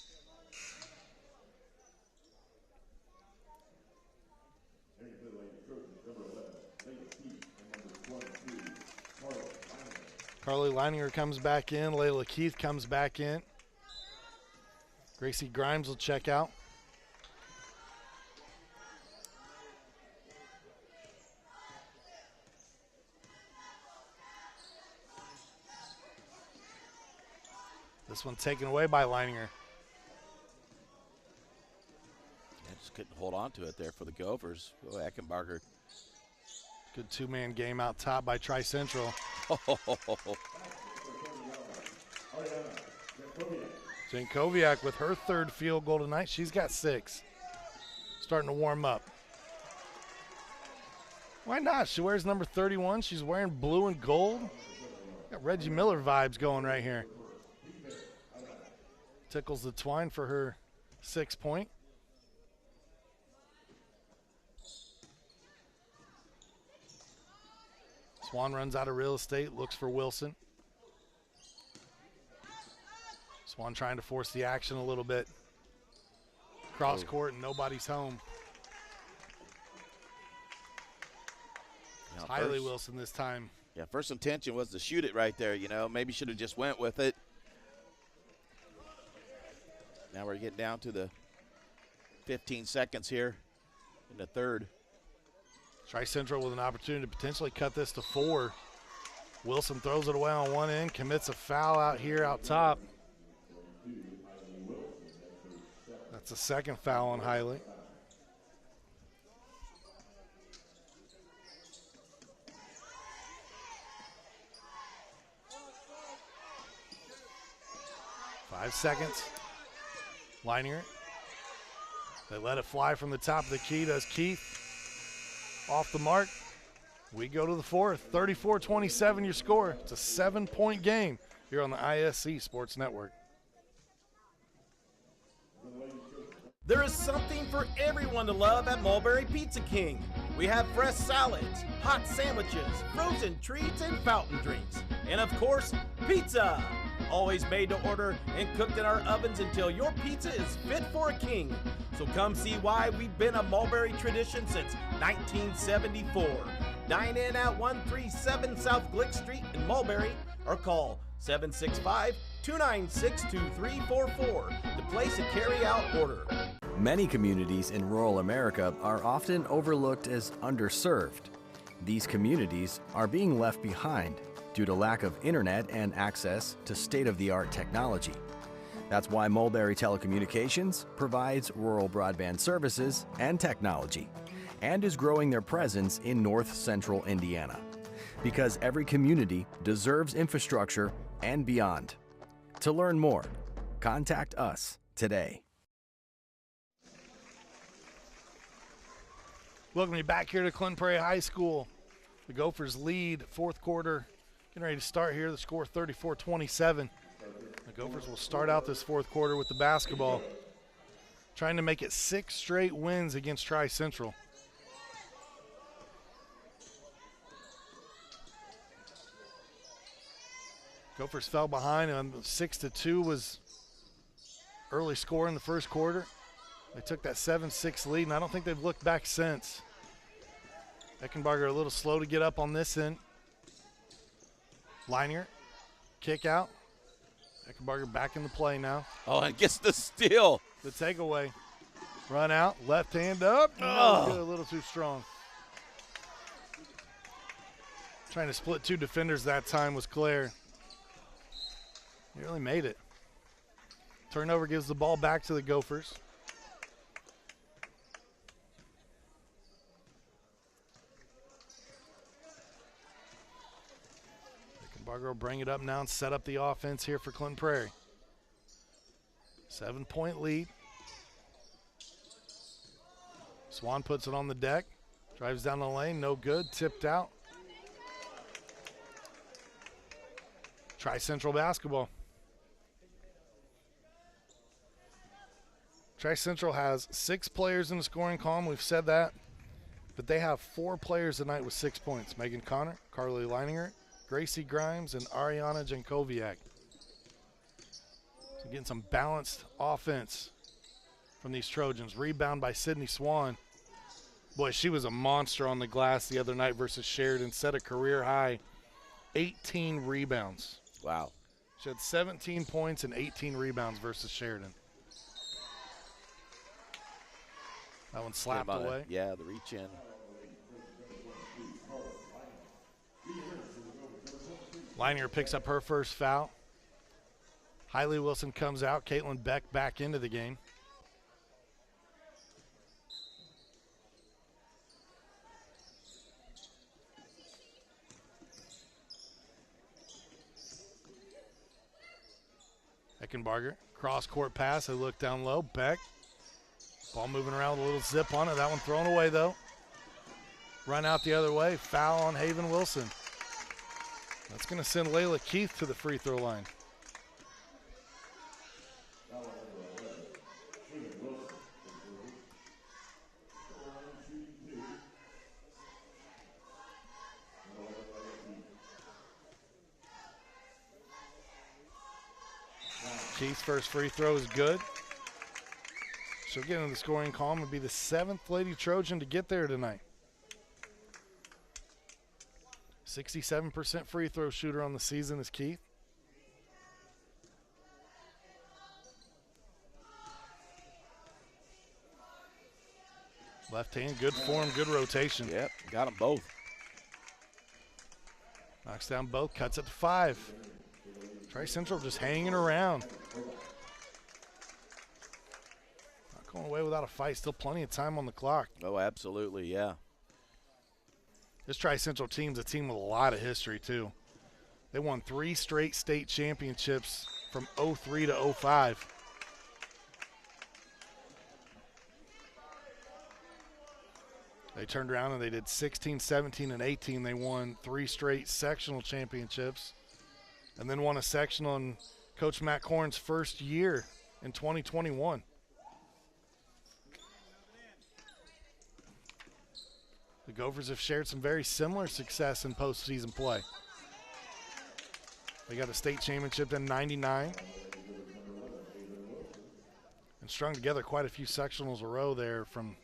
Carly Leininger comes back in. Layla Keith comes back in. Gracie Grimes will check out. This one taken away by Leininger. I just couldn't hold on to it there for the Gophers. Oh, Eckenbarger. Good 2-man game out top by Tri-Central. Jankowiak with her third field goal tonight. She's got 6. Starting to warm up. Why not? She wears number 31. She's wearing blue and gold. Got Reggie Miller vibes going right here. Tickles the twine for her 6-point. Swan runs out of real estate, looks for Wilson. Swan trying to force the action a little bit. Cross court and nobody's home. It's Hiley Wilson this time. Yeah, first intention was to shoot it right there, Maybe should have just went with it. Now we're getting down to the 15 seconds here in the third. Tri-Central with an opportunity to potentially cut this to 4. Wilson throws it away on one end, commits a foul out here out top. That's a second foul on Hiley. Five seconds. Linier. They let it fly from the top of the key. Does Keith. Off the mark. We go to the fourth. 34-27 your score. It's a 7-point game here on the ISC Sports Network. There is something for everyone to love at Mulberry Pizza King. We have fresh salads, hot sandwiches, frozen treats, and fountain drinks. And of course, pizza. Always made to order and cooked in our ovens until your pizza is fit for a king. So come see why we've been a Mulberry tradition since 1974. Dine in at 137 South Glick Street in Mulberry or call 765-296-2344 to place a carry-out order. Many communities in rural America are often overlooked as underserved. These communities are being left behind due to lack of internet and access to state-of-the-art technology. That's why Mulberry Telecommunications provides rural broadband services and technology and is growing their presence in north central Indiana. Because every community deserves infrastructure and beyond. To learn more, contact us today. Welcome you back here to Clinton Prairie High School. The Gophers lead fourth quarter. Getting ready to start here. The score 34-27. The Gophers will start out this fourth quarter with the basketball, trying to make it 6 straight wins against Tri-Central. Gophers fell behind on 6-2 was early score in the first quarter. They took that 7-6 lead, and I don't think they've looked back since. Eckenbarger a little slow to get up on this end. Linier, kick out. Eckenbarger back in the play now. Oh, and gets the steal. The takeaway. Run out, left hand up. No, good, a little too strong. Trying to split 2 defenders that time was Claire. He really made it. Turnover gives the ball back to the Gophers. Eckenbarger will bring it up now and set up the offense here for Clinton Prairie. 7-point lead. Swan puts it on the deck. Drives down the lane, no good, tipped out. Tri-Central basketball. Tri-Central has 6 players in the scoring column. We've said that. But they have 4 players tonight with 6 points. Megan Connor, Carly Leininger, Gracie Grimes, and Ariana Jankowiak. So getting some balanced offense from these Trojans. Rebound by Sydney Swan. Boy, she was a monster on the glass the other night versus Sheridan. Set a career high 18 rebounds. Wow. She had 17 points and 18 rebounds versus Sheridan. That one slapped away. Yeah, the reach in. Linier picks up her first foul. Hiley Wilson comes out. Caitlin Beck back into the game. Eckenbarger, cross-court pass. They look down low. Beck. Ball moving around with a little zip on it. That one thrown away, though. Run out the other way. Foul on Haven Wilson. That's going to send Layla Keith to the free throw line. Keith's first free throw is good. She'll get into the scoring column and be the 7th Lady Trojan to get there tonight. 67% free throw shooter on the season is Keith. Left hand, good form, good rotation. Yep, got them both. Knocks down both, cuts it to 5. Tri-Central just hanging around. Not going away without a fight. Still plenty of time on the clock. Oh, absolutely, yeah. This Tri-Central team's a team with a lot of history, too. They won 3 straight state championships from 03 to 05. They turned around and they did 16, 17, and 18. They won 3 straight sectional championships and then won a sectional in Coach Matt Corn's first year in 2021. The Gophers have shared some very similar success in postseason play. They got a state championship in '99 and strung together quite a few sectionals a row there from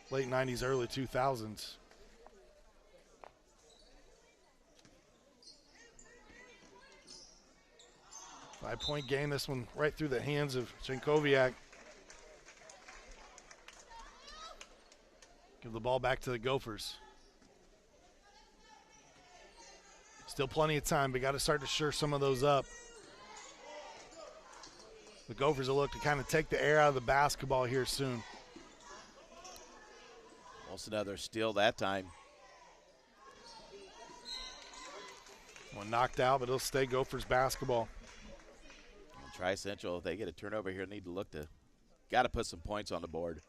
late 90s, early 2000s. Five-point game, this one right through the hands of Jankowiak. Give the ball back to the Gophers. Still plenty of time, but got to start to shore some of those up. The Gophers will look to kind of take the air out of the basketball here soon. Almost another steal that time. One knocked out, but it'll stay Gophers basketball. And Tri-Central, if they get a turnover here, need to look to, got to put some points on the board.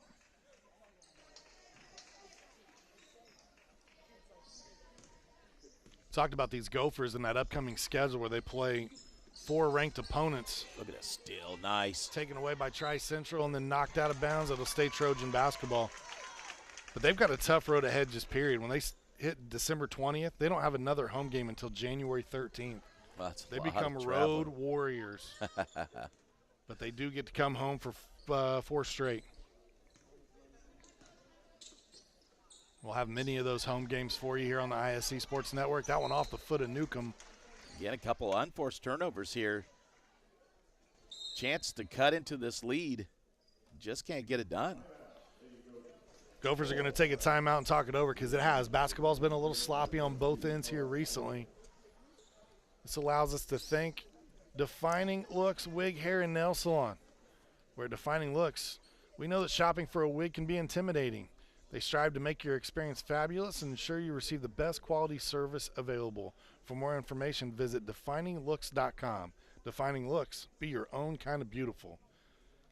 Talked about these Gophers in that upcoming schedule where they play 4 ranked opponents. Look at that steal, nice. Taken away by Tri-Central and then knocked out of bounds. It'll stay Trojan basketball. But they've got a tough road ahead just period. When they hit December 20th, they don't have another home game until January 13th. Well, they become road warriors. But they do get to come home for 4 straight. We'll have many of those home games for you here on the ISC Sports Network. That one off the foot of Newcomb. Again, a couple of unforced turnovers here. Chance to cut into this lead. Just can't get it done. Gophers are going to take a timeout and talk it over because it has. Basketball's been a little sloppy on both ends here recently. This allows us to think Defining Looks Wig, Hair, and Nail Salon. Where Defining Looks, we know that shopping for a wig can be intimidating. They strive to make your experience fabulous and ensure you receive the best quality service available. For more information, visit defininglooks.com. Defining Looks, be your own kind of beautiful.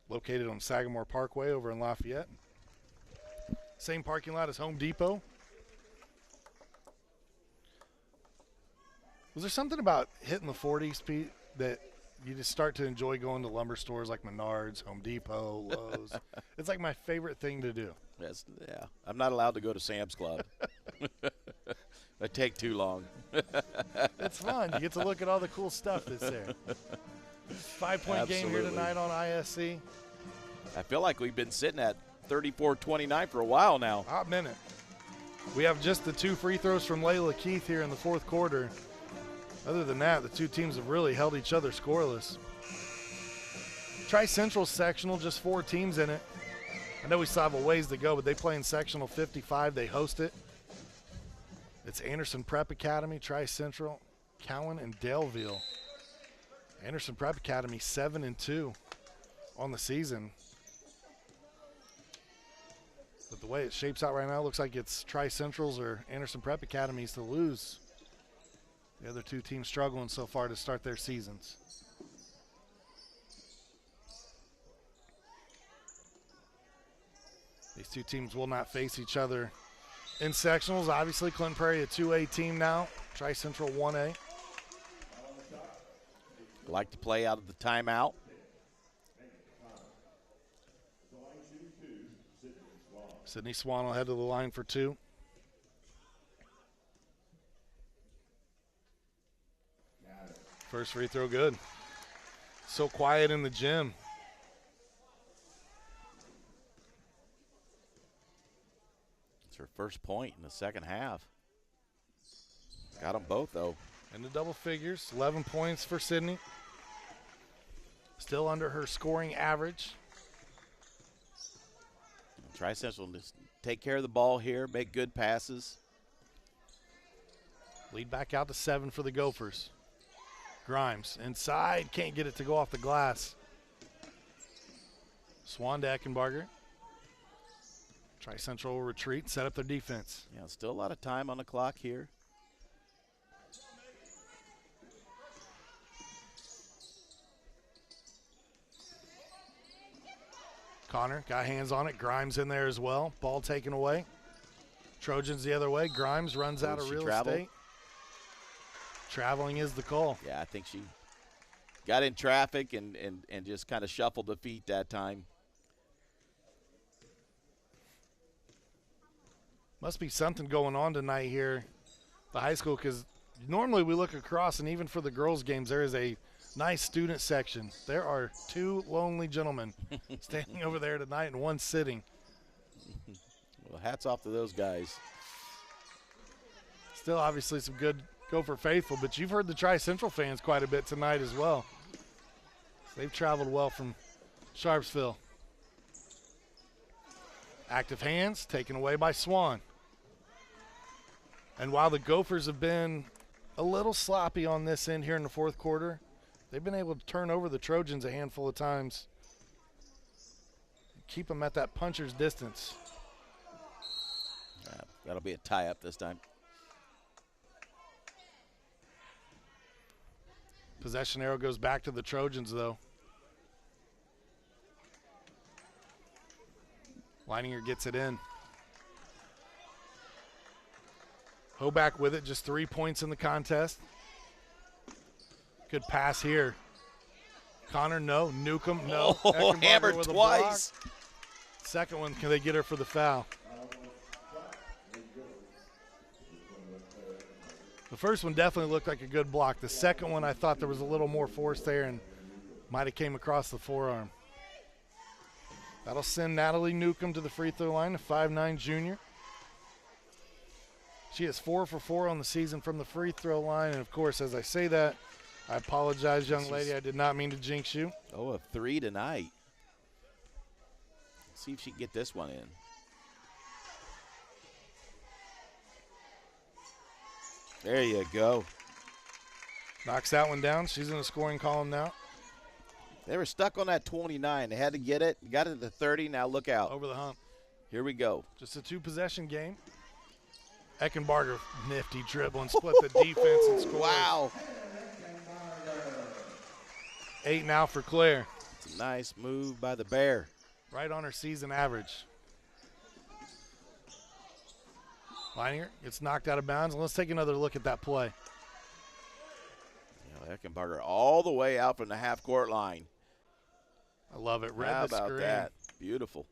Located on Sagamore Parkway over in Lafayette. Same parking lot as Home Depot. Was there something about hitting the 40s, Pete, that you just start to enjoy going to lumber stores like Menards, Home Depot, Lowe's? It's like my favorite thing to do. Yes, yeah. I'm not allowed to go to Sam's Club. It take too long. It's fun. You get to look at all the cool stuff that's there. 5-point game here tonight on ISC. I feel like we've been sitting at 34-29 for a while now. Hot minute. We have just the 2 free throws from Layla Keith here in the 4th quarter. Other than that, the 2 teams have really held each other scoreless. Tri-Central sectional, just 4 teams in it. I know we still have a ways to go, but they play in sectional 55. They host it. It's Anderson Prep Academy, Tri-Central, Cowan, and Daleville. Anderson Prep Academy 7-2 on the season. But the way it shapes out right now, it looks like it's Tri-Central's or Anderson Prep Academies to lose. The other 2 teams struggling so far to start their seasons. These 2 teams will not face each other in sectionals. Obviously, Clinton Prairie a 2A team now. Tri-Central 1A. Like to play out of the timeout. Sydney Swan will head to the line for 2. First free throw good. So quiet in the gym. It's her first point in the second half. Got them both, though. In the double figures, 11 points for Sydney. Still under her scoring average. Tri-Central just take care of the ball here, make good passes. Lead back out to 7 for the Gophers. Grimes inside, can't get it to go off the glass. Swan to Eckenbarger. Tri-Central will retreat, set up their defense. Yeah, still a lot of time on the clock here. Connor got hands on it. Grimes in there as well. Ball taken away. Trojans the other way. Grimes runs out of real estate. Traveling is the call. Yeah, I think she got in traffic and just kind of shuffled the feet that time. Must be something going on tonight here at the high school, because normally we look across, and even for the girls' games, there is a nice student section. There are 2 lonely gentlemen standing over there tonight and one sitting. Well, hats off to those guys. Still, obviously, some good Gopher faithful, but you've heard the Tri-Central fans quite a bit tonight as well. They've traveled well from Sharpsville. Active hands taken away by Swan. And while the Gophers have been a little sloppy on this end here in the fourth quarter, they've been able to turn over the Trojans a handful of times. Keep them at that puncher's distance. That'll be a tie-up this time. Possession arrow goes back to the Trojans, though. Leininger gets it in. Hoback with it, just 3 points in the contest. Good pass here. Connor, no. Newcomb, no. Oh, hammered twice. Second one, can they get her for the foul? The first one definitely looked like a good block. The second one, I thought there was a little more force there and might have came across the forearm. That'll send Natalie Newcomb to the free throw line, a 5'9" junior. She is 4 for 4 on the season from the free throw line. And, of course, as I say that, I apologize, young lady. I did not mean to jinx you. Oh, a 3 tonight. Let's see if she can get this one in. There you go. Knocks that one down. She's in the scoring column now. They were stuck on that 29. They had to get it. Got it to 30. Now look out. Over the hump. Here we go. Just a 2-possession game. Eckenbarger, nifty dribble and split the defense and scores. Wow. 8 now for Claire. It's a nice move by the Bear. Right on her season average. Leininger gets knocked out of bounds. Let's take another look at that play. Eckenbarger all the way out from the half-court line. I love it. Read How the about screen. that? Beautiful.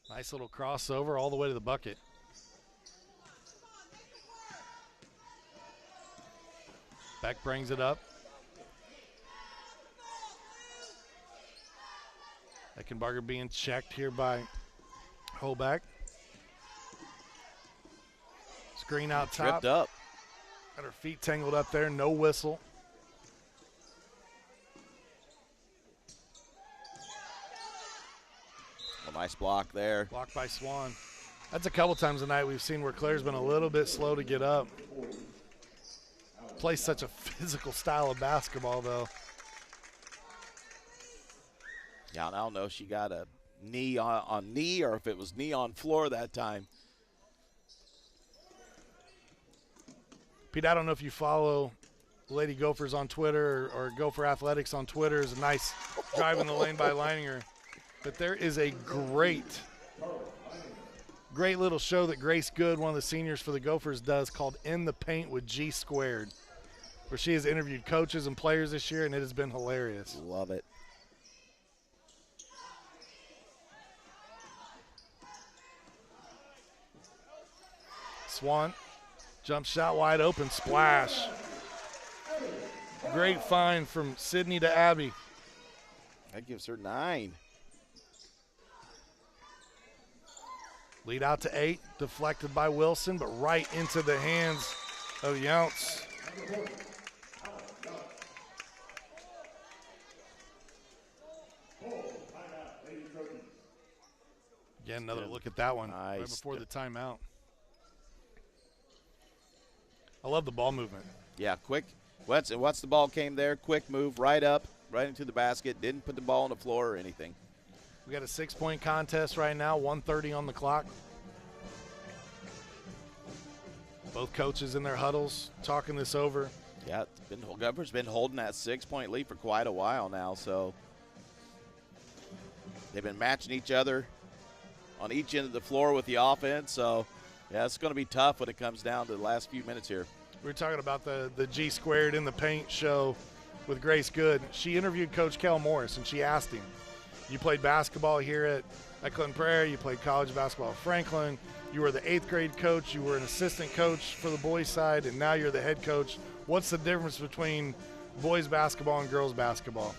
Nice little crossover all the way to the bucket. Beck brings it up. Eckenbarger being checked here by Hoback. Screen out top. Tripped up. Got her feet tangled up there. No whistle. A nice block there. Blocked by Swan. That's a couple times tonight we've seen where Claire's been a little bit slow to get up. Plays such a physical style of basketball, though. Yeah, I don't know if she got a knee on knee or if it was knee on floor that time. Pete, I don't know if you follow Lady Gophers on Twitter or Gopher Athletics on Twitter. Is a nice drive in the lane by Leininger. But there is a great little show that Grace Good, one of the seniors for the Gophers, does called In the Paint with G Squared, where she has interviewed coaches and players this year, and it has been hilarious. Love it. Swan, jump shot wide open, splash. Great find from Sydney to Abby. That gives her 9. Lead out to 8, deflected by Wilson, but right into the hands of Younts. Again, another look at that one right before the timeout. I love the ball movement. Yeah, quick. Once the ball came there, quick move, right up, right into the basket. Didn't put the ball on the floor or anything. We got a 6-point contest right now, 1:30 on the clock. Both coaches in their huddles talking this over. Yeah, Gophers been holding that 6-point lead for quite a while now, so they've been matching each other on each end of the floor with the offense. So, yeah, it's going to be tough when it comes down to the last few minutes here. We were talking about the G Squared in the Paint show with Grace Good. She interviewed Coach Kel Morris, and she asked him, you played basketball here at Clinton Prairie, you played college basketball at Franklin, you were the 8th grade coach, you were an assistant coach for the boys side, and now you're the head coach. What's the difference between boys basketball and girls basketball?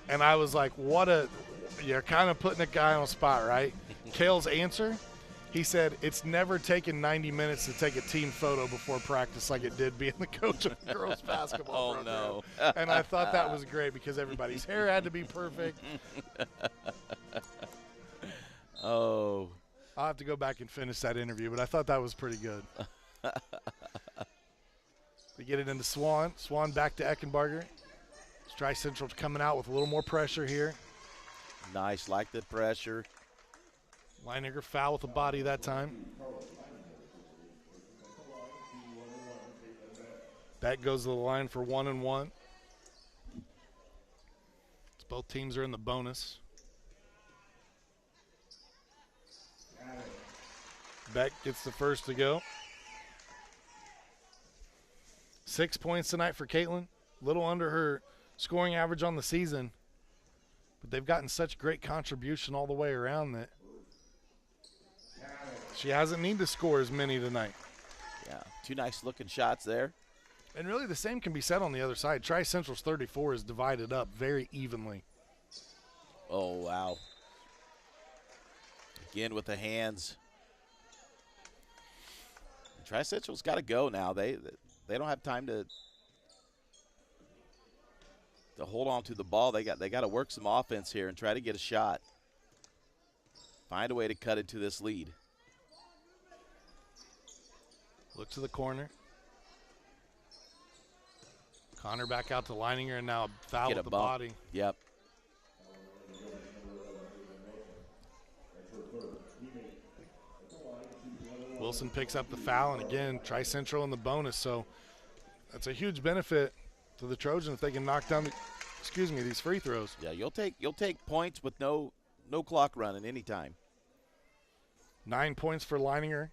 And I was like, you're kind of putting a guy on the spot, right? Kale's answer, he said, it's never taken 90 minutes to take a team photo before practice like it did being the coach of girls basketball. Oh, no. And I thought that was great because everybody's hair had to be perfect. Oh. I'll have to go back and finish that interview, but I thought that was pretty good. We get it into Swan. Swan back to Eckenbarger. Tri-Central coming out with a little more pressure here. Nice, like the pressure. Leininger foul with the body that time. That goes to the line for 1-and-1. Both teams are in the bonus. Beck gets the first to go. 6 points tonight for Caitlin. Little under her scoring average on the season. But they've gotten such great contribution all the way around that she hasn't needed to score as many tonight. Yeah, 2 nice-looking shots there. And really the same can be said on the other side. Tri-Central's 34 is divided up very evenly. Oh, wow. Again with the hands. Tri-Central's got to go now. They don't have time to hold on to the ball. They got to work some offense here and try to get a shot. Find a way to cut into this lead. Look to the corner. Connor back out to Leininger, and now a foul with the body. Yep. Wilson picks up the foul, and again, Tri-Central in the bonus. So that's a huge benefit to the Trojans if they can knock down these free throws. Yeah, you'll take points with no clock running anytime. 9 points for Leininger.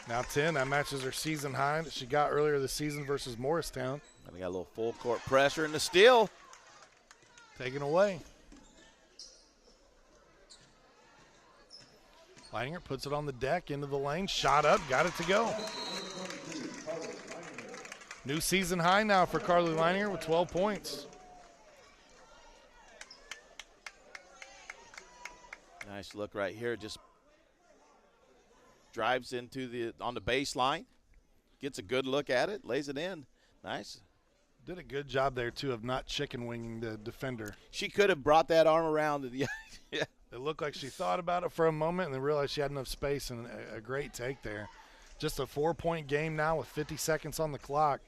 Now 10. That matches her season high that she got earlier this season versus Morristown. And they got a little full court pressure in the steal. Taken away. Leininger puts it on the deck, into the lane, shot up, got it to go. New season high now for Carly Leininger with 12 points. Nice look right here. Just drives into on the baseline, gets a good look at it, lays it in. Nice. Did a good job there, too, of not chicken winging the defender. She could have brought that arm around. Yeah. It looked like she thought about it for a moment and then realized she had enough space, and a great take there. Just a 4-point game now with 50 seconds on the clock.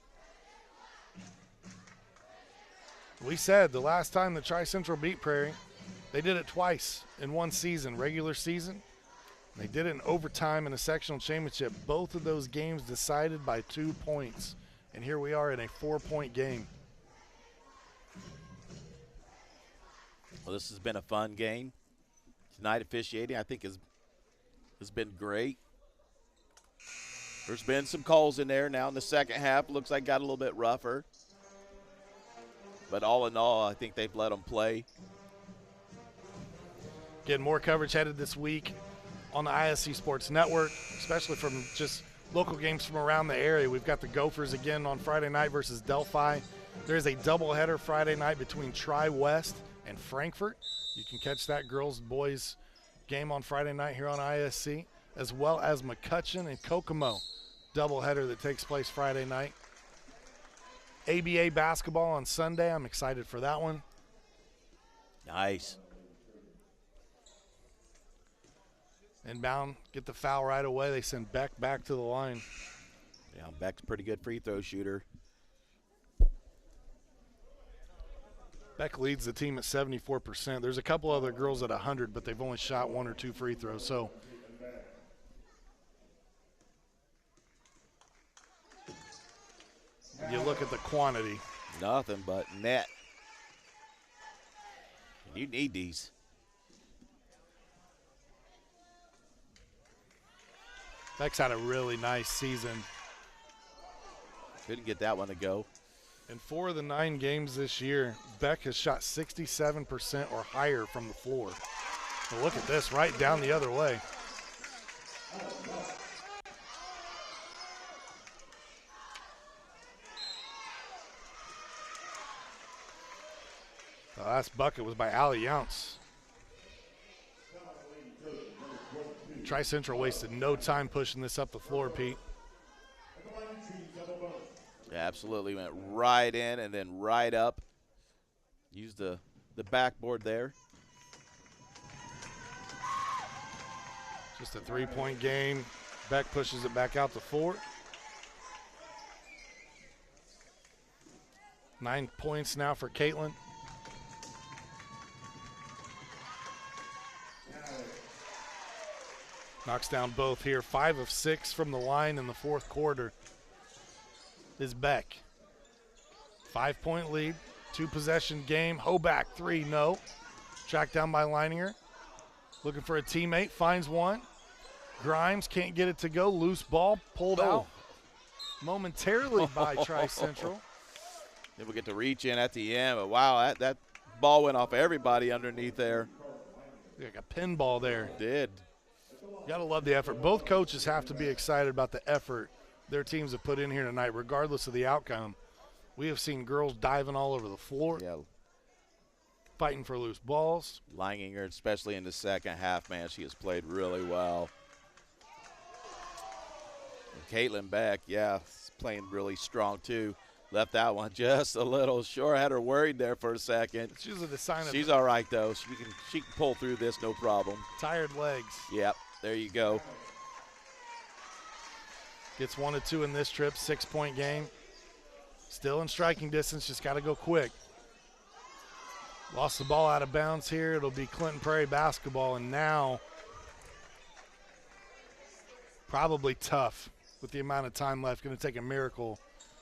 We said the last time the Tri-Central beat Prairie, they did it twice in one season, regular season. They did it in overtime in a sectional championship. Both of those games decided by 2 points. And here we are in a 4-point game. Well, this has been a fun game. Tonight officiating, I think, has been great. There's been some calls in there now in the second half. Looks like got a little bit rougher. But all in all, I think they've let them play. Getting more coverage headed this week on the ISC Sports Network, especially from just local games from around the area. We've got the Gophers again on Friday night versus Delphi. There's a doubleheader Friday night between Tri-West and Frankfort. You can catch that girls-boys game on Friday night here on ISC, as well as McCutcheon and Kokomo doubleheader that takes place Friday night. ABA basketball on Sunday. I'm excited for that one. Nice. Inbound, get the foul right away. They send Beck back to the line. Yeah, Beck's a pretty good free throw shooter. Beck leads the team at 74%. There's a couple other girls at 100, but they've only shot 1 or 2 free throws. So you look at the quantity. Nothing but net. You need these. Beck's had a really nice season. Couldn't get that one to go. In 4 of the 9 games this year, Beck has shot 67% or higher from the floor. But look at this, right down the other way. The last bucket was by Allie Younce. Tri-Central wasted no time pushing this up the floor, Pete. Yeah, absolutely went right in and then right up. Used the backboard there. Just a 3-point game. Beck pushes it back out to 4. 9 points now for Caitlin. Knocks down both here. 5 of 6 from the line in the 4th quarter is Beck. 5-point lead, 2-possession game. Hoback, 3, no. Tracked down by Leininger. Looking for a teammate, finds one. Grimes can't get it to go. Loose ball, pulled out momentarily by Tri-Central. Then we get to reach in at the end, but wow, that ball went off everybody underneath there. Like a pinball there. It did. You gotta love the effort. Both coaches have to be excited about the effort their teams have put in here tonight, regardless of the outcome. We have seen girls diving all over the floor, fighting for loose balls. Leininger, especially in the second half, man, she has played really well. And Caitlin Beck, playing really strong too. Left that one just a little short. Had her worried there for a second. It's usually the sign of she's all right though. She can pull through this no problem. Tired legs. Yep, there you go. Gets 1 of 2 in this trip, 6-point game. Still in striking distance, just got to go quick. Lost the ball out of bounds here. It'll be Clinton Prairie basketball, and now probably tough with the amount of time left. Going to take a miracle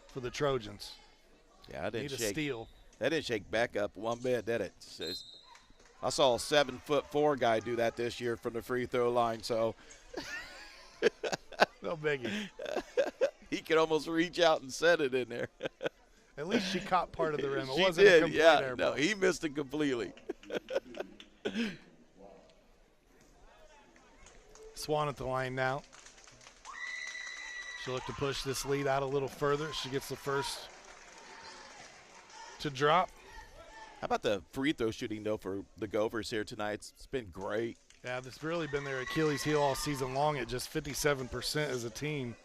for the Trojans. Yeah, I didn't Need a steal. That didn't shake Beck up one bit, did it? I saw a 7'4" guy do that this year from the free throw line, so. No biggie. He could almost reach out and set it in there. At least she caught part of the rim. It she wasn't did, a complete air no, ball. he missed it completely. Swan at the line now. She'll look to push this lead out a little further. She gets the first to drop. How about the free throw shooting, though, for the Gophers here tonight? It's been great. Yeah, this really been their Achilles heel all season long at just 57% as a team.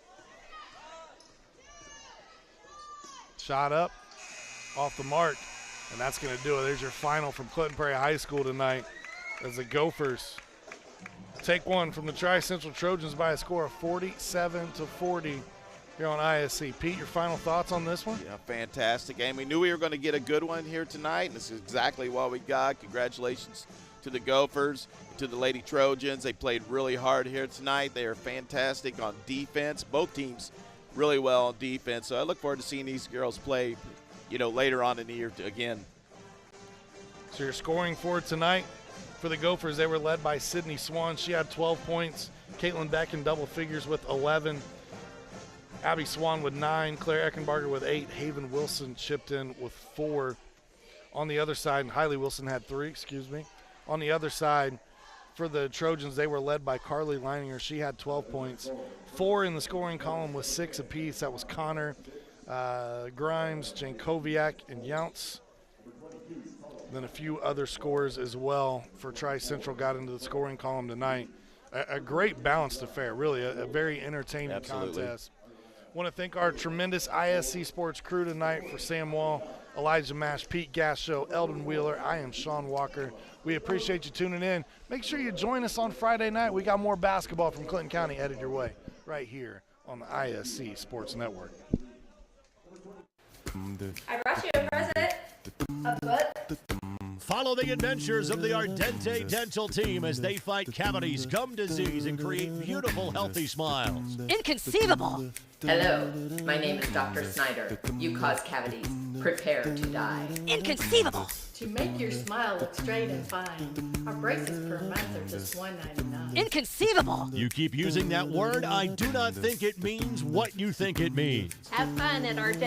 Shot up, off the mark, and that's going to do it. There's your final from Clinton Prairie High School tonight as the Gophers take one from the Tri-Central Trojans by a score of 47-40 here on ISC. Pete, your final thoughts on this one? Yeah, fantastic game. We knew we were going to get a good one here tonight, and this is exactly what we got. Congratulations to the Gophers, to the Lady Trojans. They played really hard here tonight. They are fantastic on defense. Both teams really well on defense. So I look forward to seeing these girls play, later on in the year again. So your scoring for tonight for the Gophers, they were led by Sydney Swan. She had 12 points. Caitlin Beck in double figures with 11. Abby Swan with 9. Claire Eckenbarger with 8. Haven Wilson chipped in with 4. On the other side, and Hailey Wilson had 3, On the other side, for the Trojans, they were led by Carly Leininger. She had 12 points. 4 in the scoring column with 6 apiece. That was Connor, Grimes, Jankowiak, and Younce. Then a few other scores as well for Tri-Central got into the scoring column tonight. A great balanced affair, really, a very entertaining Absolutely. contest. Want to thank our tremendous ISC Sports crew tonight for Sam Wall, Elijah Mash, Pete Gasho, Eldon Wheeler. I am Sean Walker. We appreciate you tuning in. Make sure you join us on Friday night. We got more basketball from Clinton County headed your way right here on the ISC Sports Network. I brought you a present. A book. Follow the adventures of the Ardente Dental team as they fight cavities, gum disease, and create beautiful, healthy smiles. Inconceivable. Hello, my name is Dr. Snyder. You cause cavities. Prepare to die. Inconceivable. To make your smile look straight and fine, our braces per month are just $1.99. Inconceivable. You keep using that word, I do not think it means what you think it means. Have fun at Ardente